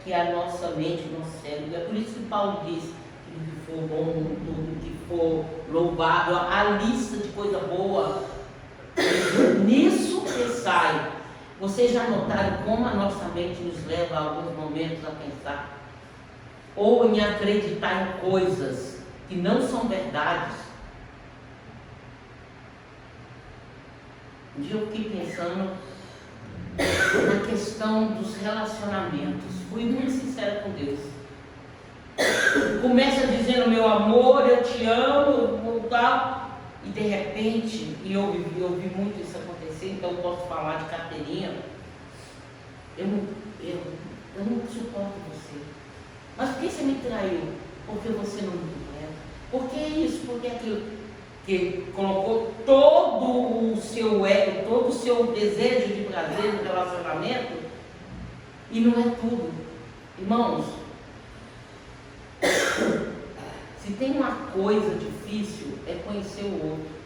que é a nossa mente, o nosso cérebro. É por isso que Paulo diz, tudo que for bom, tudo que for louvado, a lista de coisa boa, nisso pensai. Vocês já notaram como a nossa mente nos leva a alguns momentos a pensar? Ou em acreditar em coisas que não são verdades? Um dia eu fiquei pensando na questão dos relacionamentos. Fui muito sincera com Deus. Começa dizendo, meu amor, eu te amo, tal. E de repente, e eu vi muito isso acontecer, então eu posso falar de carteirinha. Eu não suporto você. Mas por que você me traiu? Porque você não me completa. Por que isso? Por que aquilo? Que colocou todo o seu ego, todo o seu desejo de prazer no relacionamento, e não é tudo. Irmãos, se tem uma coisa difícil, é conhecer o outro.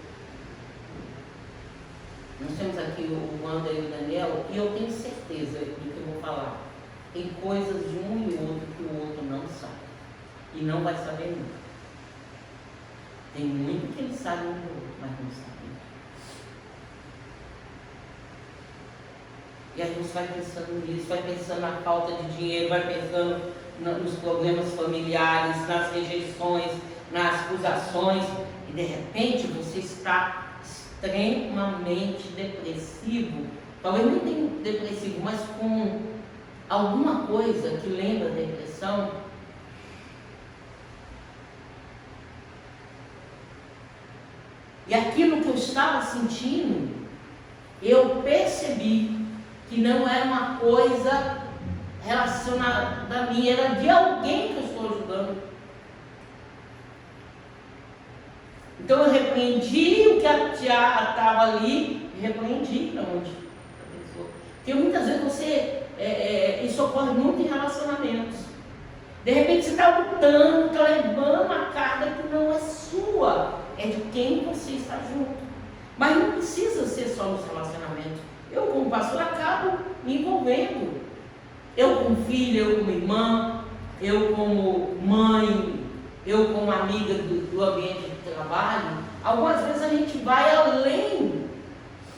Nós temos aqui o Wanda e o Daniel, e eu tenho certeza do que eu vou falar. Tem coisas de um e outro que o outro não sabe, e não vai saber nunca. Tem muito que ele sabe um do outro, mas não sabe. E a gente vai pensando nisso, vai pensando na falta de dinheiro, vai pensando nos problemas familiares, nas rejeições, nas acusações, e de repente você está extremamente depressivo, talvez nem depressivo, mas com alguma coisa que lembra depressão. E aquilo que eu estava sentindo, eu percebi que não era uma coisa relacionada a mim, era de alguém que eu estou ajudando. Então eu repreendi o que estava ali, e repreendi para onde a pessoa. Porque muitas vezes você, isso ocorre muito em relacionamentos. De repente você está lutando, está levando uma carga que não é sua, é de quem você está junto. Mas não precisa ser só nos relacionamentos. Eu, como pastor, acabo me envolvendo. Eu como filha, eu como irmã, eu como mãe, eu como amiga do ambiente de trabalho. Algumas vezes a gente vai além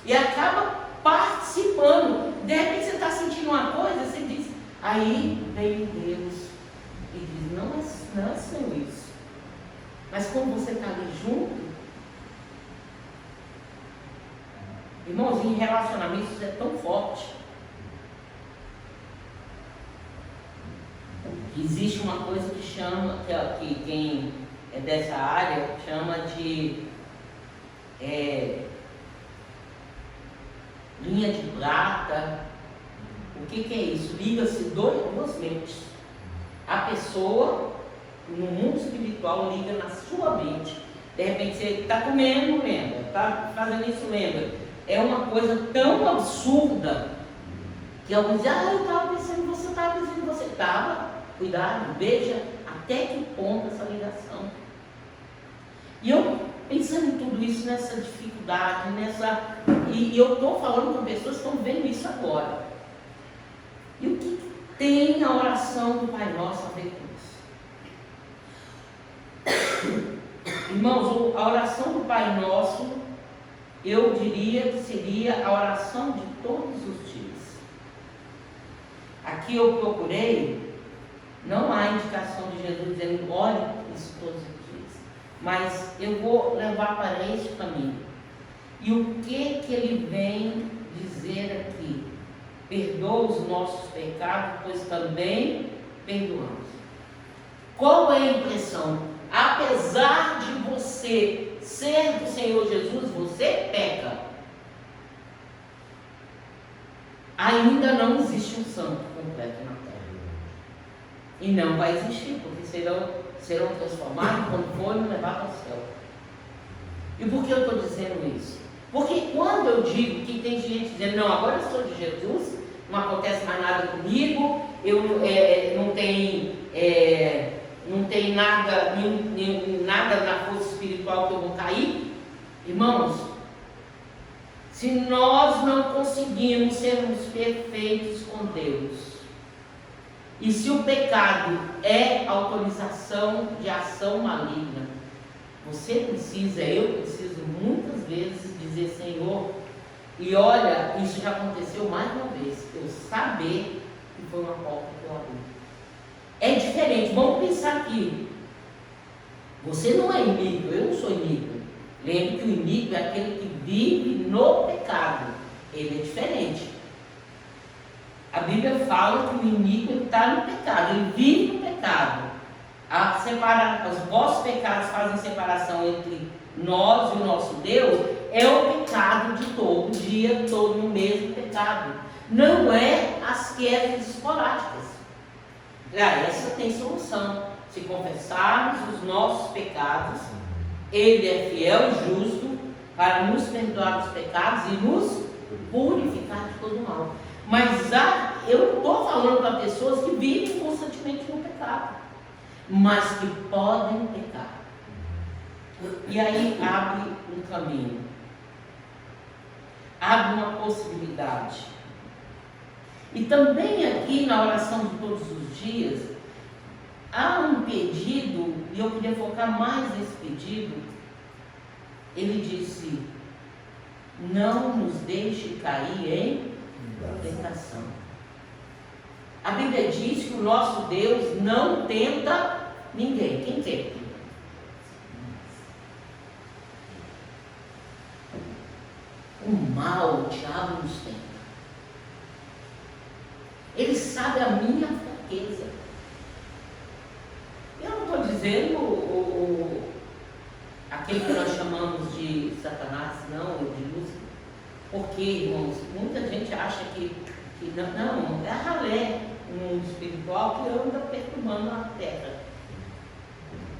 e acaba participando. De repente você está sentindo uma coisa, você diz, aí vem Deus e diz, não é assim isso. Mas como você está ali junto, irmãos, em relacionamentos isso é tão forte. Existe uma coisa que chama, que quem é dessa área chama de linha de prata. O que é isso? Liga-se duas mentes. A pessoa, no mundo espiritual, liga na sua mente. De repente você está comendo, lembra? Está fazendo isso, lembra? É uma coisa tão absurda que alguns dizem, eu estava pensando em você, estava pensando em você. Estava. Cuidado, veja até que ponto essa ligação. E eu, pensando em tudo isso, nessa dificuldade, e eu estou falando com pessoas que estão vendo isso agora. E o que tem a oração do Pai Nosso a ver com isso? Irmãos, a oração do Pai Nosso, eu diria que seria a oração de todos os dias. Aqui eu procurei. Não há indicação de Jesus dizendo, olhe isso todos os dias. Mas eu vou levar para este caminho. E o que ele vem dizer aqui? perdoa os nossos pecados, pois também perdoamos. Qual é a impressão? Apesar de você ser do Senhor Jesus, você peca. Ainda não existe um santo completo na terra. E não vai existir, porque serão transformados quando forem levados ao céu. E por que eu estou dizendo isso? Porque quando eu digo que tem gente dizendo, não, agora eu sou de Jesus, não acontece mais nada comigo, eu não tem nada, nada na força espiritual que eu vou cair. Irmãos, se nós não conseguimos sermos perfeitos com Deus, e se o pecado é autorização de ação maligna, eu preciso muitas vezes dizer, Senhor, e olha, isso já aconteceu mais uma vez, eu saber que foi uma porta que eu abri. É diferente, vamos pensar aqui. Você não é iníquo, eu não sou iníquo. Lembre que o iníquo é aquele que vive no pecado. Ele é diferente. A Bíblia fala que o iníquo está no pecado, ele vive no pecado. Os vossos pecados fazem separação entre nós e o nosso Deus. É o pecado de todo dia, todo no mesmo pecado. Não é as quedas esporádicas. Essa tem solução. Se confessarmos os nossos pecados, Ele é fiel e justo para nos perdoar os pecados e nos purificar de todo mal. Mas eu estou falando para pessoas que vivem constantemente no pecado, mas que podem pecar. E aí abre um caminho, abre uma possibilidade. E também aqui na oração de todos os dias, há um pedido, e eu queria focar mais nesse pedido. Ele disse, não nos deixe cair em tentação. A Bíblia diz que o nosso Deus não tenta ninguém. Quem tenta? O mal, o diabo nos tenta. Ele sabe a minha fraqueza. Eu não estou dizendo aquele que nós chamamos de Satanás, não, ou de Lúcifer. Porque, irmãos, muita gente acha que não, é a ralé no mundo espiritual que anda perturbando a terra.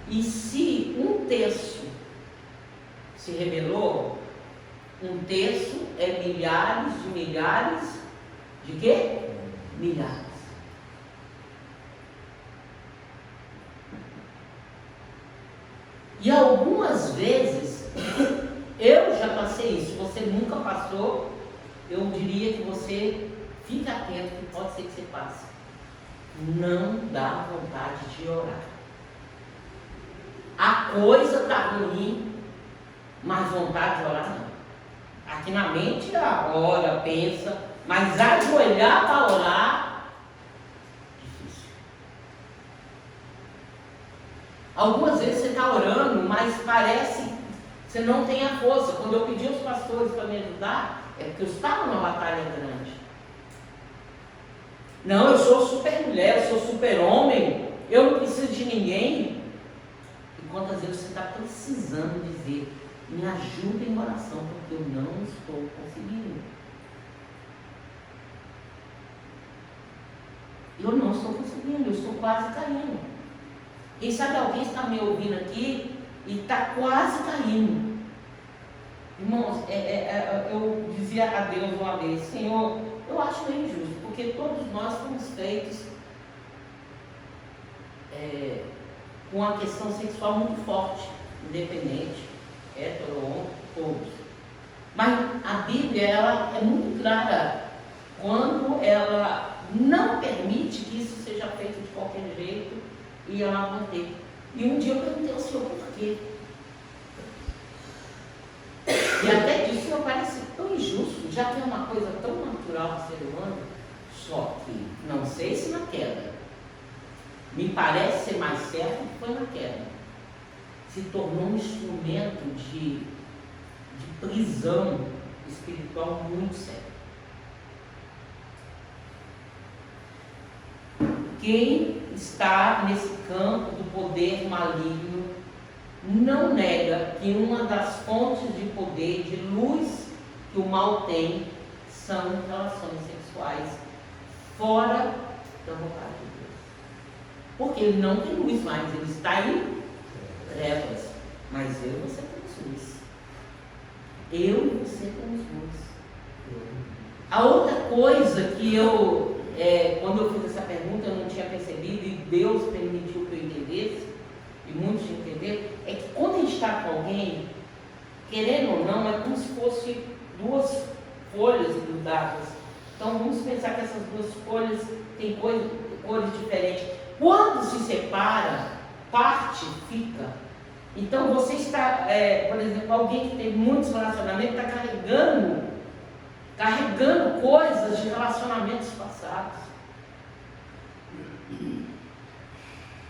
E se um terço se rebelou, um terço é milhares de milhares de quê? Milhares. E algumas vezes, eu já passei isso, você nunca passou, eu diria que você fica atento, que pode ser que você passe. Não dá vontade de orar. A coisa está ruim, mas vontade de orar não. Aqui na mente ora, pensa, mas ajoelhar para orar, difícil. Algumas vezes você está orando, mas parece que você não tem a força. Quando eu pedi aos pastores para me ajudar, é porque eu estava numa batalha grande. Não, eu sou super mulher, eu sou super homem, eu não preciso de ninguém. E quantas vezes você está precisando dizer, me ajuda em oração, porque eu não estou conseguindo. Eu não estou conseguindo, eu estou quase caindo. Quem sabe alguém está me ouvindo aqui e está quase caindo. Irmãos, eu dizia a Deus uma vez, Senhor, eu acho meio injusto, porque todos nós fomos feitos com uma questão sexual muito forte, independente, hétero, homem, todos. Mas a Bíblia, ela é muito clara quando ela não permite que isso seja feito de qualquer jeito e ela manter. E um dia eu perguntei ao Senhor por quê. E até disso me parece tão injusto, já que é uma coisa tão natural do ser humano, só que não sei se na queda, me parece ser mais certo que foi na queda, se tornou um instrumento de prisão espiritual muito sério. quem está nesse campo do poder maligno não nega que uma das fontes de poder, de luz que o mal tem, são relações sexuais fora da vontade de Deus. Porque ele não tem luz mais, ele está em trevas. Mas eu e você temos luz. Eu e você temos luz. A outra coisa que quando eu fiz essa pergunta, eu não tinha percebido, e Deus permitiu que eu entendesse, e muitos entenderam, é que quando a gente está com alguém, querendo ou não, é como se fosse duas folhas grudadas. Então vamos pensar que essas duas folhas têm cores diferentes. Quando se separa, parte fica. Então você está, por exemplo, alguém que tem muitos relacionamentos está carregando coisas de relacionamentos passados.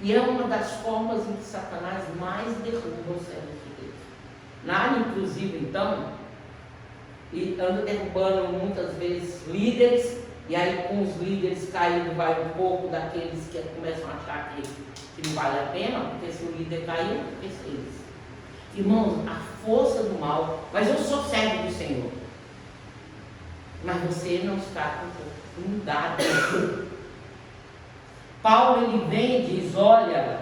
E é uma das formas em que Satanás mais derruba os servos de Deus. Nada, inclusive, então, e anda derrubando muitas vezes líderes, e aí com os líderes caindo vai um pouco daqueles que começam a achar que não vale a pena, porque se o líder caiu, esquece eles. Irmãos, a força do mal, mas eu sou servo do Senhor. Mas você não está com oportunidade. Paulo, ele vem e diz, olha,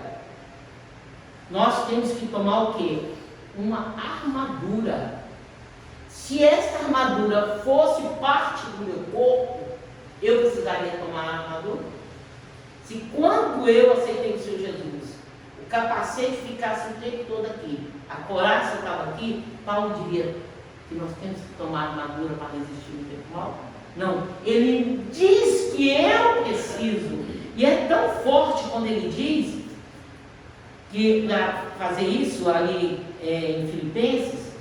nós temos que tomar o quê? Uma armadura. Se esta armadura fosse parte do meu corpo, eu precisaria tomar a armadura? Se quando eu aceitei o Senhor Jesus, o capacete ficasse o tempo todo aqui, a coraça estava aqui, Paulo diria que nós temos que tomar a armadura para resistir no tempo mal? Não, ele diz que eu preciso. E é tão forte quando ele diz que para fazer isso ali em Filipenses,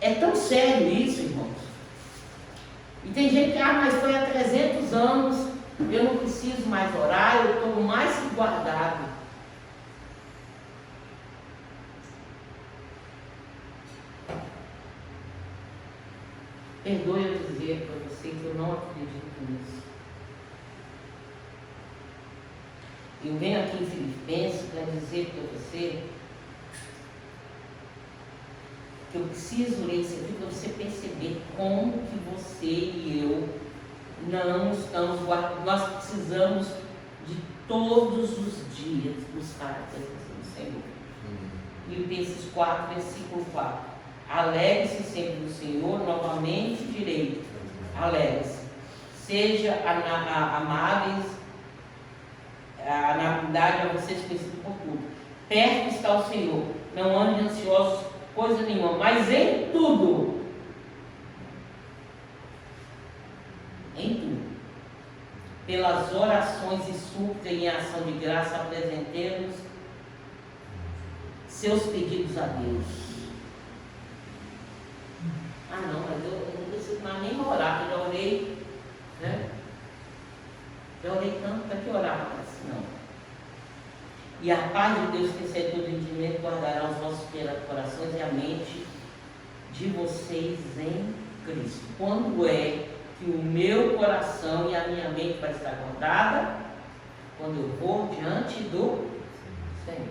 é tão sério isso, irmãos. E tem gente que, mas foi há 300 anos, eu não preciso mais orar, eu estou mais que guardado. Perdoe eu dizer para você que eu não acredito nisso. Eu venho aqui em Filipenses para dizer para você que eu preciso ler isso aqui para você perceber como que você e eu não estamos guardados. Nós precisamos de todos os dias buscar a presença do Senhor. Filipenses 4, versículo 4. Alegre-se sempre do Senhor, novamente direi, alegre-se. Seja amáveis, a amabilidade a vocês conhecido por tudo. Perto está o Senhor, não ande ansiosos coisa nenhuma, mas em tudo, pelas orações e súplica em ação de graça, apresentemos seus pedidos a Deus. Não, mas eu não preciso mais nem orar, eu já orei, né? Já orei tanto, para que orar mais? Não. E a paz de Deus que excede todo entendimento guardará os vossos corações e a mente de vocês em Cristo. Quando é que o meu coração e a minha mente vai estar guardada? Quando eu vou diante do Senhor.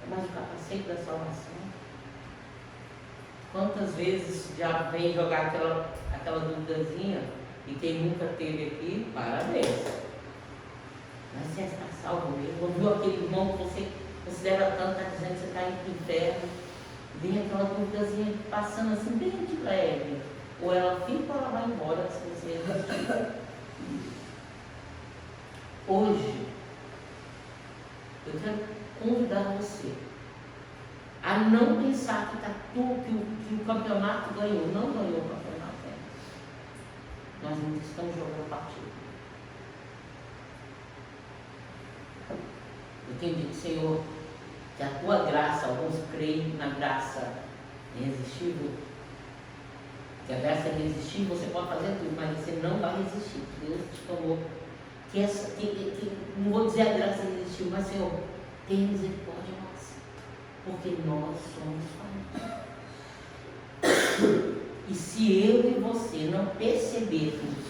Mas o capacete da salvação. Quantas vezes já vem jogar aquela duvidazinha, e quem nunca teve aqui, parabéns. Mas você está salvo mesmo? Ouviu aquele irmão que você considera tanto, está dizendo que você está indo para o inferno, vem aquela duvidazinha passando assim bem de leve. Ou ela fica ou ela vai embora se você resistir. Hoje, eu quero convidar você a não pensar que o campeonato ganhou. Não ganhou o campeonato. Nós não estamos jogando partida. Eu tenho dito, Senhor, que a tua graça, alguns creem na graça irresistível, que a graça é irresistível, você pode fazer tudo, mas você não vai resistir. Deus te falou que não vou dizer a graça irresistível, mas Senhor, tem misericórdia nossa, porque nós somos falhos. E se eu e você não percebermos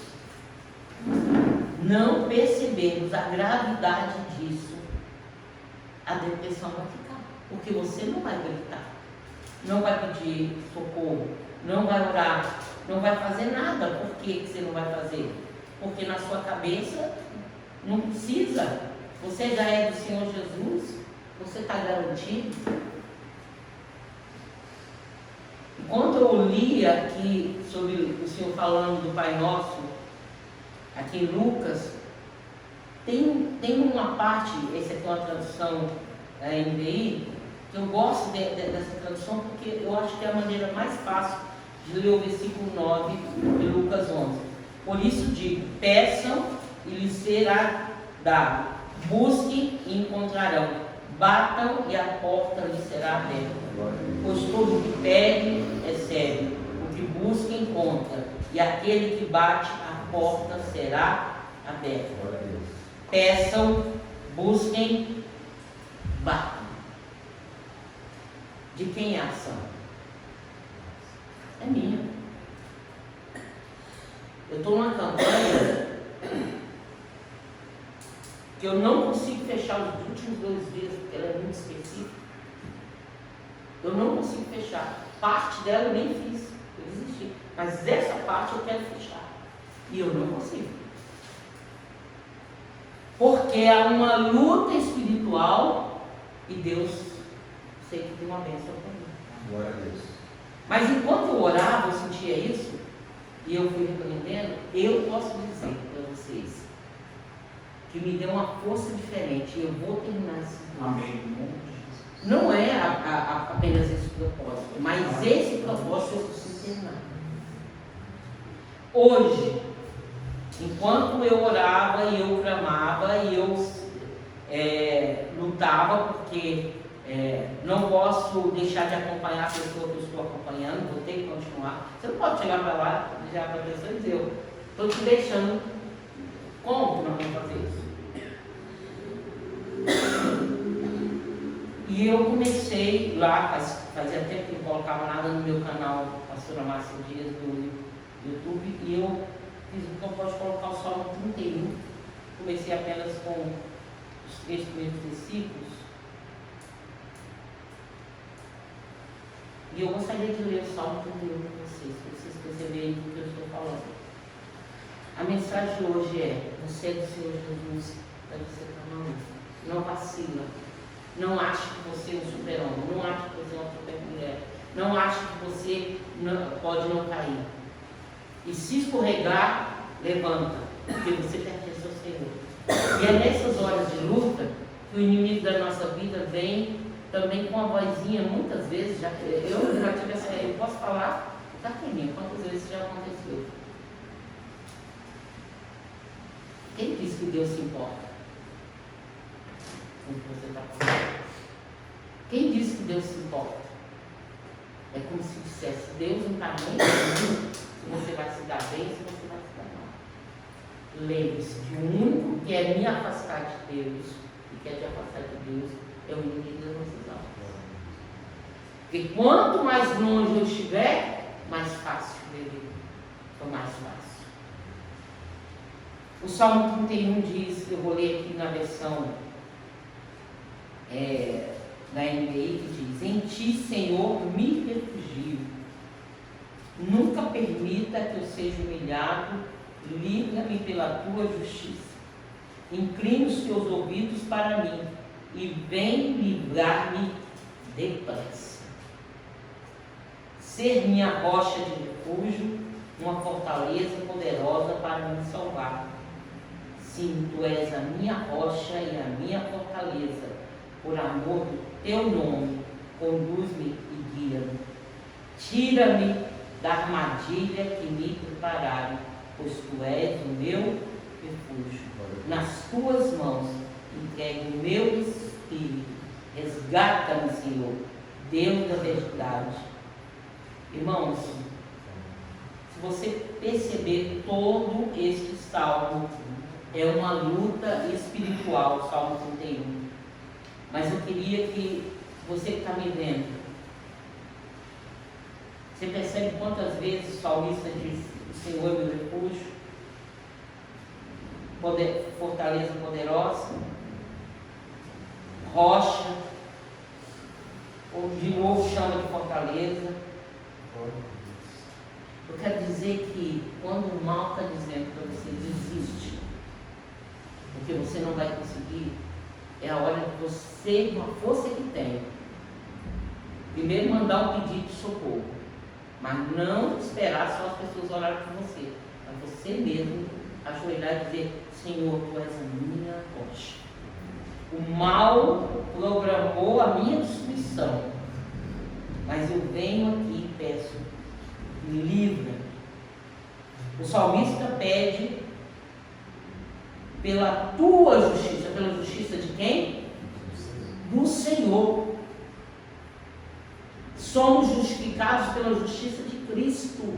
não percebermos a gravidade disso, a depressão vai ficar. Porque você não vai gritar, não vai pedir socorro, não vai orar, não vai fazer nada. Por que você não vai fazer? Porque na sua cabeça não precisa. Você já é do Senhor Jesus, você está garantido. Quando eu li aqui sobre o Senhor falando do Pai Nosso, aqui em Lucas, tem uma parte, essa aqui é uma tradução NVI, que eu gosto dessa tradução porque eu acho que é a maneira mais fácil de ler o versículo 9 de Lucas 11. Por isso digo, peçam e lhes será dado, busquem e encontrarão, batam e a porta lhes será aberta. Pois todo o que pede recebe, o que busca encontra, e aquele que bate a porta será aberta. Peçam, busquem, batam. De quem é a ação? É minha. Eu estou numa campanha que eu não consigo fechar os últimos 2 dias, porque ela é muito específica. Eu não consigo fechar. Parte dela eu nem fiz, eu desisti. Mas essa parte eu quero fechar. E eu não consigo. Porque há uma luta espiritual e Deus, sei que tem uma bênção para mim. Glória a Deus. Mas enquanto eu orava, eu sentia isso, e eu fui repreendendo, eu posso dizer para vocês que me deu uma força diferente. Eu vou terminar esse vídeo. Amém. Não é apenas esse propósito, mas esse propósito eu preciso terminar. Hoje, enquanto eu orava e eu clamava e eu lutava, porque não posso deixar de acompanhar a pessoa que eu estou acompanhando, vou ter que continuar. Você não pode chegar para lá, já para a pessoa e dizer, eu estou te deixando. Como que nós vamos fazer isso? E eu comecei lá, fazia tempo que não colocava nada no meu canal, Pastora Márcia Dias, do YouTube, e eu fiz o propósito de colocar o Salmo 31. Comecei apenas com os 3 primeiros versículos. E eu gostaria de ler o Salmo 31 para vocês perceberem do que eu estou falando. A mensagem de hoje é: você é do Senhor Jesus, deve ser calmo, não vacila. Não ache que você é um super-homem, não ache que você é uma super-mulher, não ache que você pode não cair. E se escorregar, levanta, porque você pertence ao Senhor. E é nessas horas de luta que o inimigo da nossa vida vem também com uma vozinha, muitas vezes, eu já tive essa, eu posso falar, tá querendo, quantas vezes já aconteceu. Quem disse que Deus se importa com o que você está falando? Quem disse que Deus se importa? É como se dissesse, Deus não está nem aí se você vai se dar bem, se você vai se dar mal. Lembre-se que o único que quer me afastar de Deus e quer te afastar de Deus é o inimigo das nossas almas. Porque quanto mais longe eu estiver, mais fácil dele, ou mais fácil. O Salmo 31 diz, eu vou ler aqui na versão da NVI, que diz: em ti, Senhor, me refugio. Nunca permita que eu seja humilhado, livra-me pela tua justiça. Inclina os teus ouvidos para mim e vem livrar-me depressa. Ser minha rocha de refúgio, uma fortaleza poderosa para me salvar. Sim, tu és a minha rocha e a minha fortaleza. Por amor do teu nome, conduz-me e guia-me. Tira-me da armadilha que me prepararam, pois tu és o meu refúgio. Nas tuas mãos entrego o meu espírito. Resgata-me, Senhor, Deus da verdade. Irmãos, se você perceber, todo este salmo é uma luta espiritual, o Salmo 31. Mas eu queria que você que está me vendo, você percebe quantas vezes o salmista diz: o Senhor é meu refúgio? fortaleza poderosa, rocha, ou de novo chama de fortaleza. Eu quero dizer que quando o mal está dizendo para você desiste, porque você não vai conseguir, é a hora de você, com a força que tem, primeiro mandar um pedido de socorro, mas não esperar só as pessoas orarem por você, mas você mesmo ajoelhar e dizer: Senhor, Tu és a minha rocha. O mal programou a minha destruição, mas eu venho aqui e peço: me livra. O salmista pede pela tua justiça. Pela justiça de quem? Do Senhor. Somos justificados pela justiça de Cristo.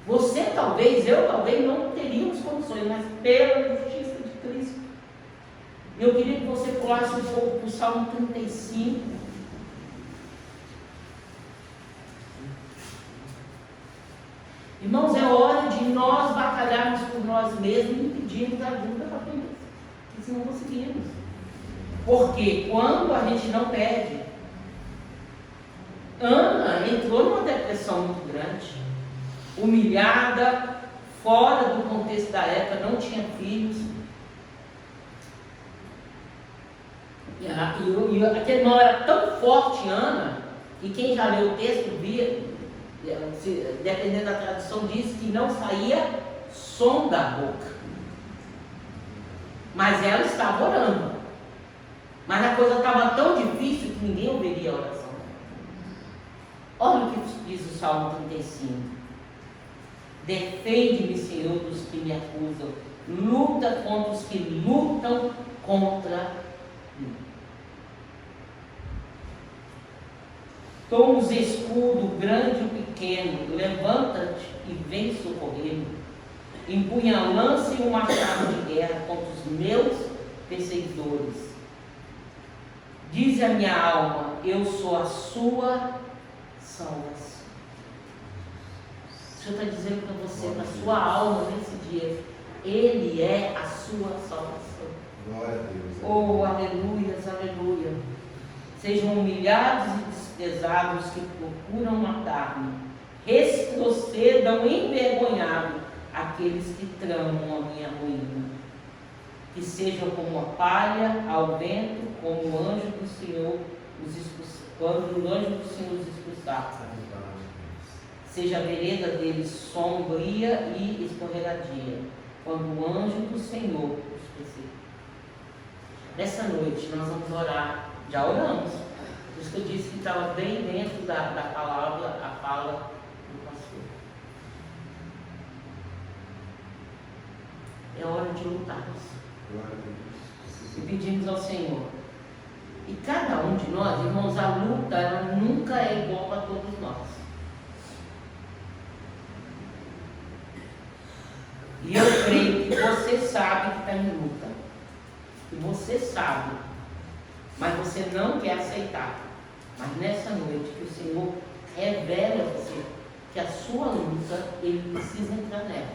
Você talvez, eu talvez não teríamos condições, mas pela justiça de Cristo. Eu queria que você pulasse um pouco para o Salmo 35. Irmãos, é hora de nós batalharmos por nós mesmos e pedirmos ajuda para Deus, porque senão conseguimos. Porque quando a gente não pede, Ana entrou numa depressão muito grande, humilhada, fora do contexto da época, não tinha filhos. E aquele mal era tão forte, Ana, que quem já leu o texto via, dependendo da tradução, diz que não saía som da boca. Mas ela estava orando. Mas a coisa estava tão difícil que ninguém ouviria a oração. Olha o que diz o Salmo 35. Defende-me, Senhor, dos que me acusam. Luta contra os que lutam contra mim. Toma os escudo grande e pequeno, levanta-te e vem socorrer-me. Empunha a lança e o machado de guerra contra os meus perseguidores. Diz a minha alma: eu sou a sua salvação. O Senhor está dizendo para você, para a sua alma nesse dia, Ele é a sua salvação. Glória a Deus. Oh, aleluias, aleluia. Sejam humilhados e desprezados que procuram matar-me. Retrocedam envergonhados aqueles que tramam a minha ruína. Que sejam como a palha ao vento, como o anjo do Senhor os expulsar, quando o anjo do Senhor os expulsar. Seja a vereda deles sombria e escorregadia, quando o anjo do Senhor os perseguir. Nessa noite nós vamos orar. Já oramos. Por isso que eu disse que estava bem dentro da palavra, a fala do pastor. É hora de lutarmos. E pedimos ao Senhor. E cada um de nós, irmãos, a luta ela nunca é igual para todos nós. E eu creio que você sabe que está em luta. E você sabe, mas você não quer aceitar. Mas nessa noite que o Senhor revela a você que a sua luta, Ele precisa entrar nela.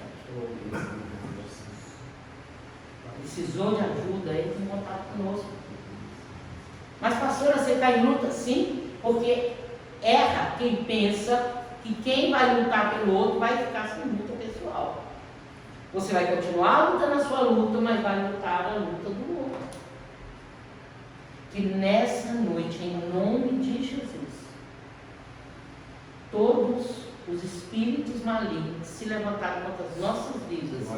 Precisou de ajuda, entre em contato conosco. Mas pastora, você está em luta? Sim, porque erra quem pensa que quem vai lutar pelo outro vai ficar sem luta pessoal. Você vai continuar lutando a sua luta, mas vai lutar a luta do outro. Que nessa noite, em nome de Jesus, todos os espíritos malignos que se levantaram contra as nossas vidas,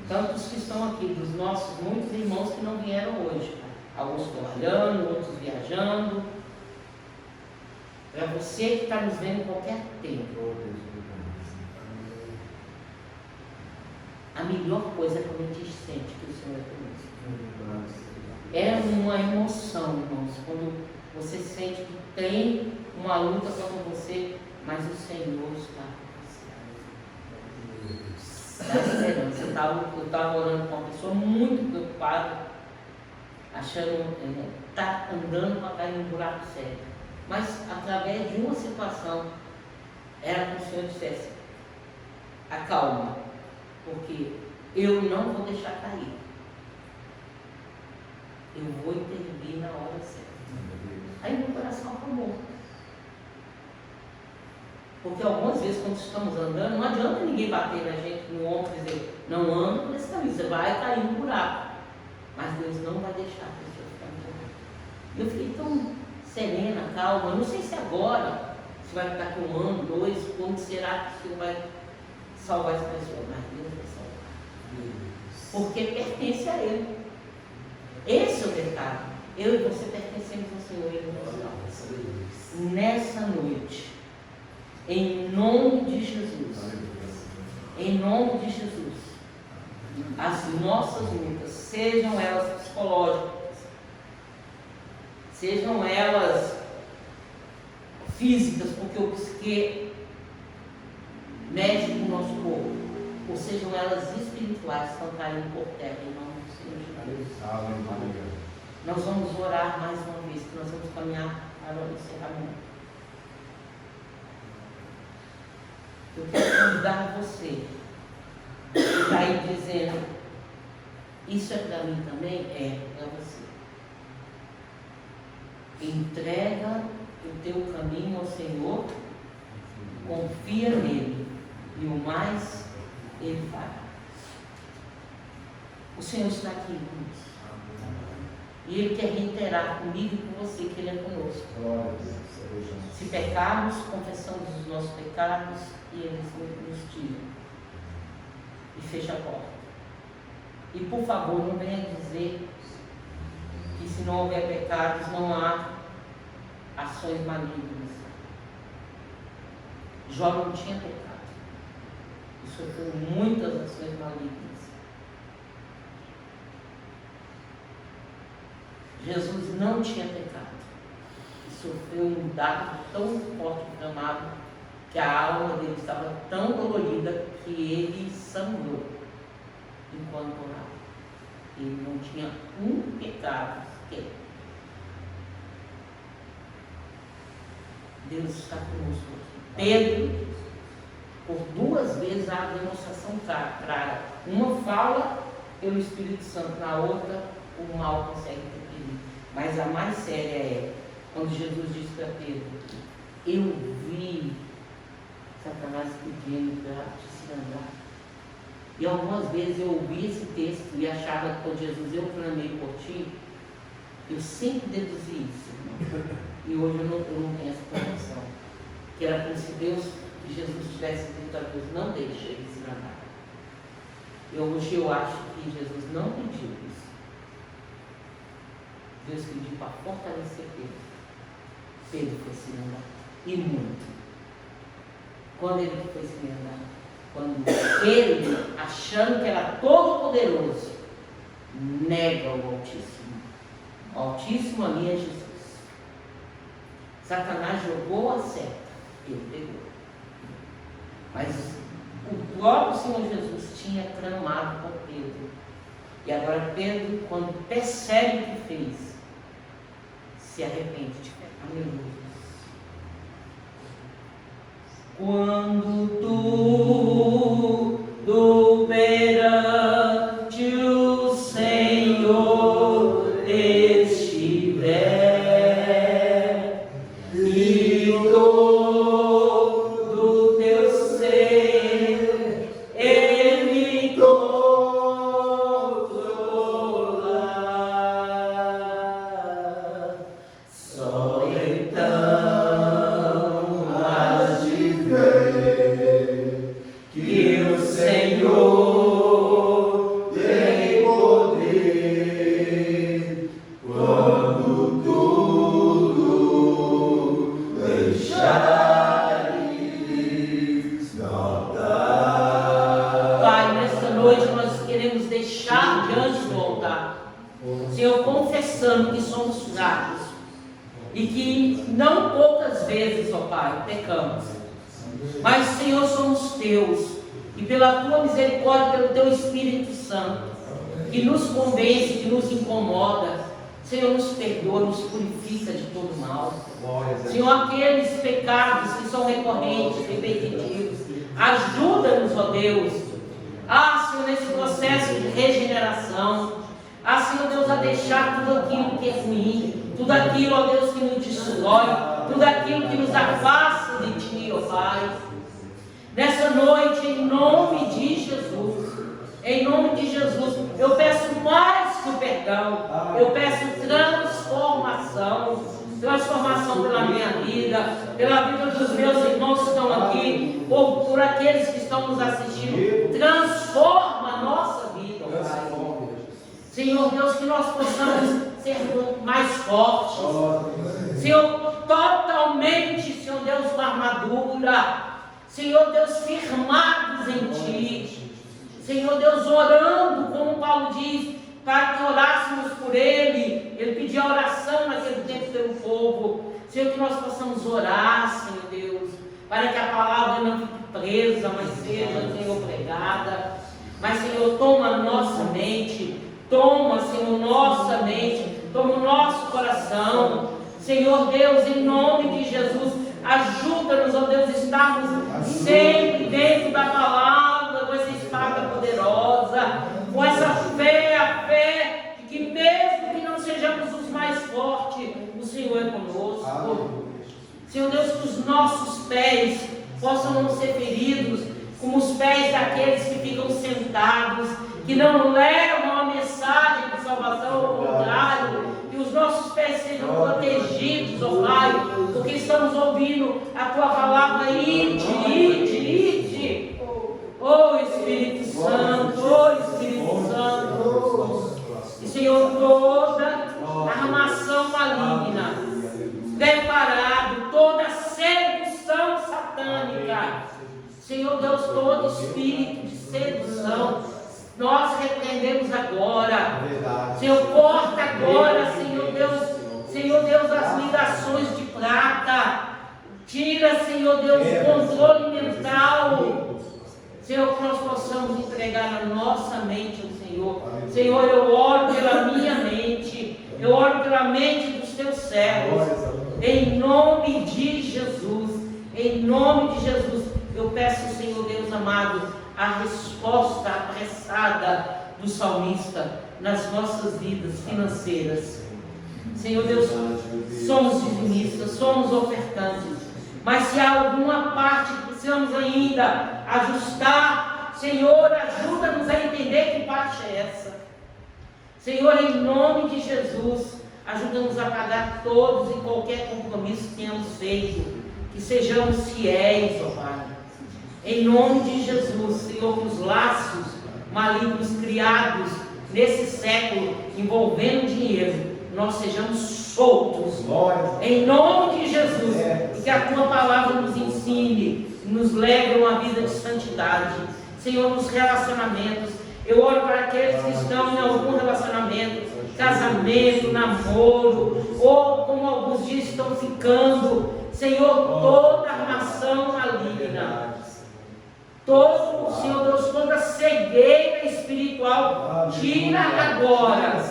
tantos que estão aqui, dos nossos muitos irmãos que não vieram hoje, alguns trabalhando, outros viajando, para você que está nos vendo em qualquer tempo, a melhor coisa é quando a gente sente que o Senhor é conosco. É uma emoção, irmãos, quando você sente que tem uma luta contra você, mas o Senhor está com você. Dá esperança. Eu estava orando com uma pessoa muito preocupada, achando está andando para cair num buraco sério. Mas através de uma situação, era como se o Senhor dissesse: acalma, porque eu não vou deixar cair. Eu vou intervir na hora certa. Aí meu coração acalmou. Porque algumas vezes, quando estamos andando, não adianta ninguém bater na gente no ombro e dizer, não anda por esse caminho, você vai cair no buraco. Mas Deus não vai deixar a pessoa ficar no buraco. Eu fiquei tão serena, calma. Eu não sei se agora, se vai ficar aqui 1 ano, 2, quando será que o Senhor vai salvar essa pessoa? Mas Deus vai salvar. Porque pertence a Ele. Esse é o pecado. Eu e você pertencemos ao Senhor e Ele nos salva. Nessa noite, em nome de Jesus, em nome de Jesus, as nossas lutas, sejam elas psicológicas, sejam elas físicas, porque o psique mexe com o nosso corpo, ou sejam elas espirituais, estão caindo por terra, em nome do Senhor Jesus. Nós vamos orar mais uma vez, que nós vamos caminhar para o encerramento. Eu quero convidar você que está aí dizendo, isso é para mim também? É para você. Entrega o teu caminho ao Senhor, confia nele, e o mais Ele fará. O Senhor está aqui conosco. E Ele quer reiterar comigo e com você que Ele é conosco. Se pecarmos, confessamos os nossos pecados e eles nos tiram. E fecha a porta. E por favor, não venha dizer que se não houver pecados, não há ações malignas. Jó não tinha pecado. E sofreu muitas ações malignas. Jesus não tinha pecado. E sofreu um dardo tão forte inflamado que a alma dele estava tão dolorida que ele sangrou enquanto orava. Ele não tinha um pecado sequer. Deus está conosco aqui. Pedro, por 2 vezes, há a demonstração clara. Uma fala pelo Espírito Santo, na outra, o mal consegue interferir. Mas a mais séria é quando Jesus disse para Pedro: eu vi Satanás pedindo para te cirangar. E algumas vezes eu ouvi esse texto e achava que quando Jesus, eu clamei por ti, eu sempre deduzi isso. E hoje eu não tenho essa convicção. Que era como se Deus, que Jesus tivesse dito a Deus: não deixe ele cirangar. E hoje eu acho que Jesus não pediu isso. Deus pediu para fortalecer Pedro. Pedro foi cirangar. E muito. Quando ele foi cirangar? Quando ele, achando que era todo poderoso, nega o Altíssimo. O Altíssimo ali é Jesus. Satanás jogou a seta, ele pegou. Mas o próprio Senhor Jesus tinha clamado por Pedro. E agora Pedro, quando percebe o que fez, se arrepende de pecado. Aleluia. Quando tudo perante o Senhor estiver e todo teu ser Ele controlar, só então has de ver que o Senhor tem poder quando tudo deixares notar. Pai, nesta noite nós queremos deixar diante do altar, Senhor, confessando que somos fracos e que não poucas vezes, ó Pai, pecamos. Mas, Senhor, somos teus, e pela tua misericórdia, pelo teu Espírito Santo, que nos convence, que nos incomoda, Senhor, nos perdoa, nos purifica de todo mal. Senhor, aqueles pecados que são recorrentes, repetitivos, ajuda-nos, ó Deus, Senhor, nesse processo de regeneração, Senhor Deus, a deixar tudo aquilo que é ruim, tudo aquilo, ó Deus, que nos destrói, tudo aquilo que nos afasta de Ti, ó Pai. Nessa noite, em nome de Jesus, eu peço mais que o perdão, eu peço transformação pela minha vida, pela vida dos meus irmãos que estão aqui, ou por aqueles que estão nos assistindo. Transforma a nossa vida, Pai. Senhor Deus, que nós possamos ser mais fortes, Senhor, totalmente, Senhor Deus, com armadura, Senhor Deus, firmados em Ti, Senhor Deus, orando, como Paulo diz, para que orássemos por Ele pedia oração naquele tempo pelo povo. Senhor, que nós possamos orar, Senhor Deus, para que a palavra não fique presa, mas seja, Senhor, pregada. Mas, Senhor, toma a nossa mente, toma, Senhor, nossa mente, toma o nosso coração. Senhor Deus, em nome de Jesus, ajuda-nos, ó Deus, estarmos sempre dentro da palavra, com essa espada poderosa, com essa fé, a fé de que mesmo que não sejamos os mais fortes, o Senhor é conosco. Senhor Deus, que os nossos pés possam não ser feridos como os pés daqueles que ficam sentados, que não levam a mensagem de salvação, ao contrário, que os nossos pés sejam protegidos, ó Pai, porque estamos ouvindo a Tua palavra, ide. Oh Espírito Santo, e Senhor, toda armação maligna, preparado, toda sedução satânica, Senhor Deus, todo espírito de sedução, nós repreendemos agora. Senhor, corta agora, Senhor Deus, as ligações de prata, tira, Senhor Deus, o controle mental, Senhor, que nós possamos entregar a nossa mente ao Senhor. Senhor, eu oro pela minha mente, eu oro pela mente dos Teus servos, em nome de Jesus, eu peço, Senhor Deus amado, a resposta apressada do salmista nas nossas vidas financeiras. Senhor Deus, somos dizimistas, somos ofertantes, mas se há alguma parte que precisamos ainda ajustar, Senhor, ajuda-nos a entender que parte é essa. Senhor, em nome de Jesus, ajuda-nos a pagar todos e qualquer compromisso que tenhamos feito, que sejamos fiéis, ó Pai. Em nome de Jesus, Senhor, que os laços malignos criados nesse século envolvendo dinheiro, nós sejamos soltos. Em nome de Jesus, e que a Tua palavra nos ensine, nos leve a uma vida de santidade. Senhor, nos relacionamentos, eu oro para aqueles que estão em algum relacionamento, casamento, namoro, ou como alguns dias estão ficando, Senhor, toda armação maligna, Senhor Deus, toda cegueira espiritual, tira agora.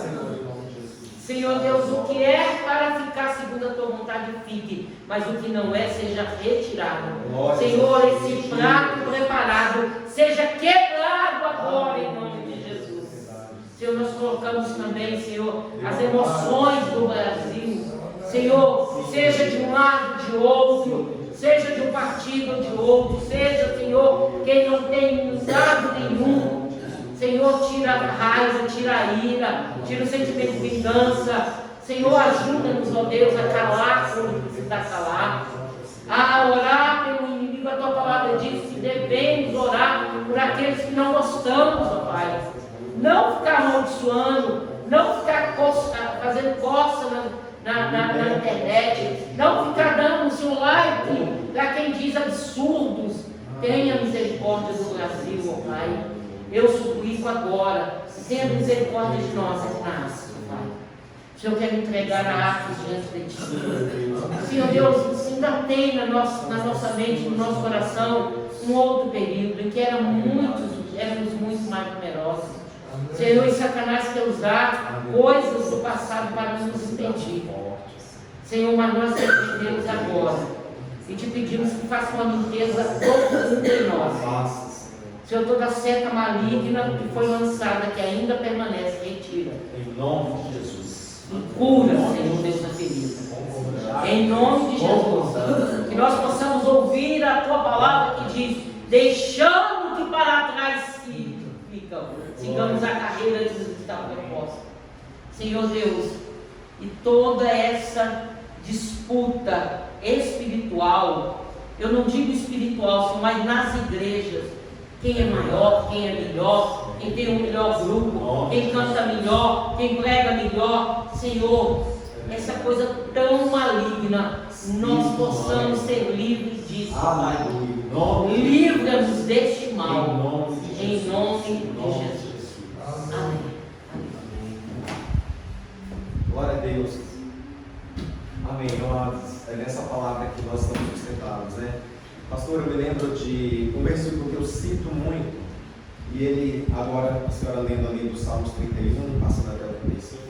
Senhor Deus, o que é para ficar segundo a Tua vontade, fique, mas o que não é, seja retirado. Senhor, esse prato preparado, seja quebrado agora, em nome de Jesus. Senhor, nós colocamos também, Senhor, as emoções do Brasil. Senhor, seja de um lado ou de outro, seja de um partido ou de outro, seja, Senhor, quem não tem usado nenhum, Senhor, tira a raiva, tira a ira, tira o sentimento de vingança. Senhor, ajuda-nos, ó Deus, a calar quando precisar calar, a orar pelo inimigo. A Tua palavra diz que devemos orar por aqueles que não gostamos, ó Pai. Não ficar amaldiçoando, não ficar fazendo coça na internet, não ficar dando o seu like para quem diz absurdos. Tenha misericórdia do Brasil, ó Pai. Eu suplico agora, tenha misericórdia de nós aqui na África, Pai. Senhor, quero entregar a África diante de Ti. Senhor Deus, ainda tem na nossa mente, no nosso coração, um outro período em que éramos muito mais numerosos. Senhor, e Satanás quer usar coisas do passado para nos impedir. Senhor, mas nós entendemos agora e Te pedimos que faça uma limpeza profunda em nós. Senhor, toda seta maligna que foi lançada, que ainda permanece, retira. Em nome de Jesus. E cura, Senhor Deus da ferida. Em nome de Jesus. Que nós possamos ouvir a tua palavra que diz: deixando que para trás ficam, sigamos a carreira que está proposta. Senhor Deus, e toda essa disputa espiritual, eu não digo espiritual, mas nas igrejas, quem é maior, quem é melhor, quem tem um melhor grupo, quem canta melhor, quem prega melhor, Senhor, essa coisa tão maligna, nós possamos ser livres disso, Pai. Livra-nos deste mal, em nome de Jesus. Amém. Glória a Deus. Amém. É nessa palavra que nós estamos sustentados, né? Pastor, eu me lembro de um versículo que eu cito muito, e ele, agora a senhora lendo ali do Salmos 31, passando até o 35,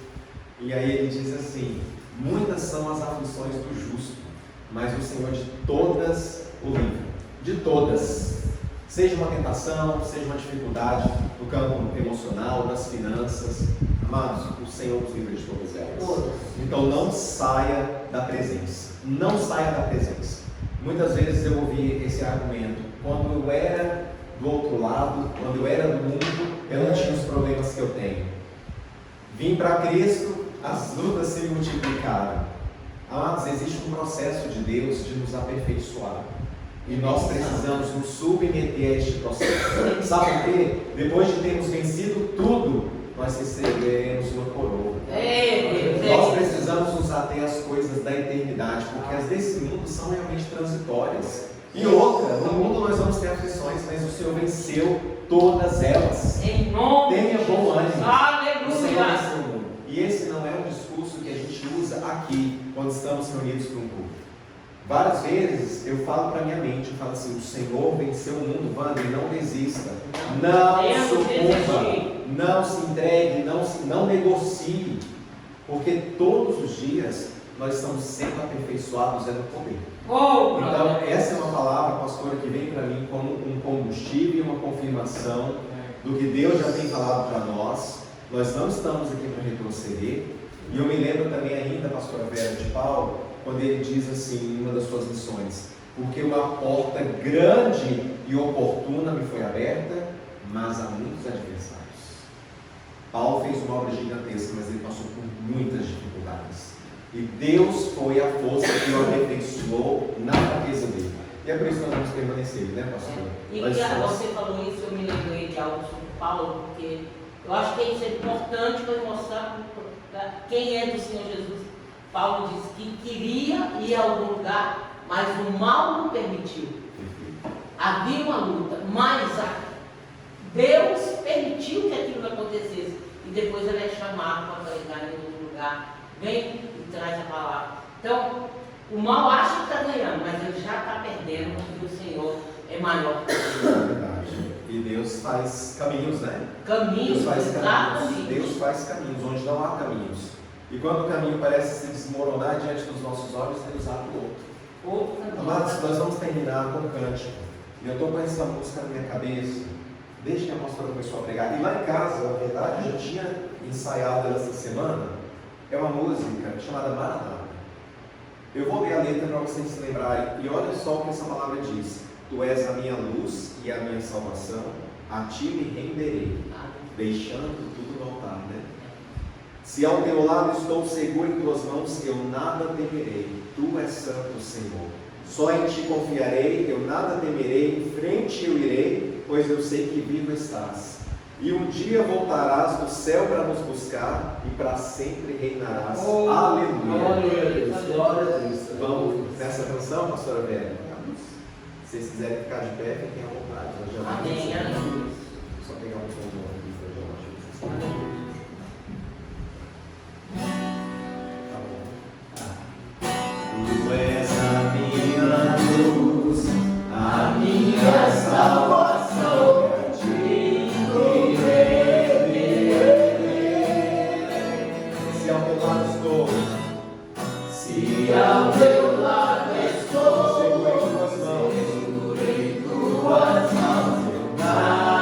e aí ele diz assim: muitas são as aflições do justo, mas o Senhor de todas o livra. De todas. Seja uma tentação, seja uma dificuldade no campo emocional, das finanças. Amados, o Senhor nos livra de todas elas. Então não saia da presença. Não saia da presença. Muitas vezes eu ouvi esse argumento: quando eu era do outro lado, quando eu era do mundo, eu não tinha os problemas que eu tenho. Vim para Cristo, as lutas se multiplicaram. Amados, existe um processo de Deus de nos aperfeiçoar. E nós precisamos nos submeter a este processo. Sabe por quê? Depois de termos vencido tudo, nós receberemos uma coroa. Nós precisamos nos ater às coisas da eternidade, porque as desse mundo são realmente transitórias. E outra, no mundo nós vamos ter aflições, mas o Senhor venceu todas elas. Em nome Tenha bom ânimo. Aleluia. O Senhor venceu o mundo. E esse não é um discurso que a gente usa aqui, quando estamos reunidos para um culto. Várias vezes eu falo para minha mente, eu falo assim: o Senhor venceu o mundo, Wander, não desista, não sucumba, não se entregue, não negocie, porque todos os dias nós estamos sendo aperfeiçoados no poder. Então essa é uma palavra, pastora, que vem para mim como um combustível e uma confirmação do que Deus já tem falado para nós. Nós não estamos aqui para retroceder. E eu me lembro também ainda, pastora Vera, de Paulo, quando ele diz assim, em uma das suas lições: porque uma porta grande e oportuna me foi aberta, mas há muitos adversários. Paulo fez uma obra gigantesca, mas ele passou por muitas dificuldades. E Deus foi a força que o aperfeiçoou na fraqueza dele. E é por isso que nós vamos permanecer, né, pastor? E você falou isso, eu me lembrei de algo sobre Paulo, porque eu acho que isso é importante para mostrar quem é do Senhor Jesus. Paulo disse que queria ir a algum lugar, mas o mal não permitiu. Havia uma luta, mas Deus permitiu que aquilo acontecesse. E depois ele é chamado para pregar em outro lugar. Vem e traz a palavra. Então, o mal acha que está ganhando, mas ele já está perdendo, porque o Senhor é maior que ele. É verdade. E Deus faz caminhos, né? Caminhos, exatamente. Deus faz caminhos onde não há caminhos. E quando o caminho parece se desmoronar diante dos nossos olhos, Deus abre o outro. Amados, nós vamos terminar com um cântico. E eu estou com essa música na minha cabeça, desde que a pastora começou a pregar. E lá em casa, na verdade, eu já tinha ensaiado ela essa semana. É uma música chamada Maranata. Eu vou ler a letra para vocês se lembrarem. E olha só o que essa palavra diz: tu és a minha luz e a minha salvação, a ti me renderei, deixando tudo no altar, né? Se ao teu lado estou seguro em tuas mãos, eu nada temerei. Tu és santo, Senhor. Só em ti confiarei, eu nada temerei. Em frente eu irei, pois eu sei que vivo estás. E um dia voltarás do céu para nos buscar, e para sempre reinarás. Aleluia. Glória a Deus. Glória a Deus. Vamos nessa canção, pastora Vera? Se vocês quiserem ficar de pé, fiquem à vontade. Amém. Amém. Só pegar um som aqui para a gente. Tu és a minha luz, a minha salvação, te irei. Se ao teu lado estou, se ao teu lado estou, seguro em tuas mãos, eu nada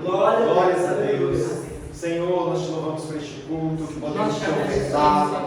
Glórias a Deus. Senhor, nós te louvamos por este culto, que podemos te ofertar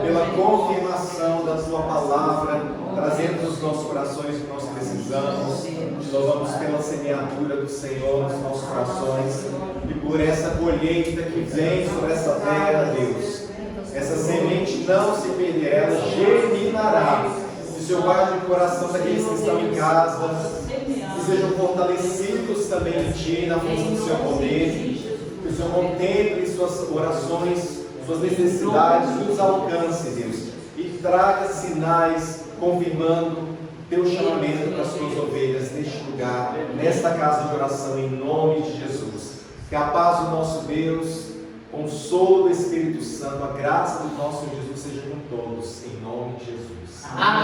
pela confirmação da tua palavra, trazendo nos nossos corações o que nós precisamos. Te louvamos pela semeadura do Senhor nos nossos corações e por essa colheita que vem sobre essa terra, Deus. Essa semente não se perderá, ela germinará. Que o Senhor guarde o coração daqueles que estão em casa, que sejam fortalecidos também em Ti, na força do Seu poder. Que o Senhor contemple suas orações, suas necessidades, os alcance, Deus, e traga sinais confirmando Teu chamamento para as Tuas ovelhas neste lugar, nesta casa de oração, em nome de Jesus. Que a paz do nosso Deus, consolo do Espírito Santo, a graça do nosso Jesus seja com todos, em nome de Jesus. Amém.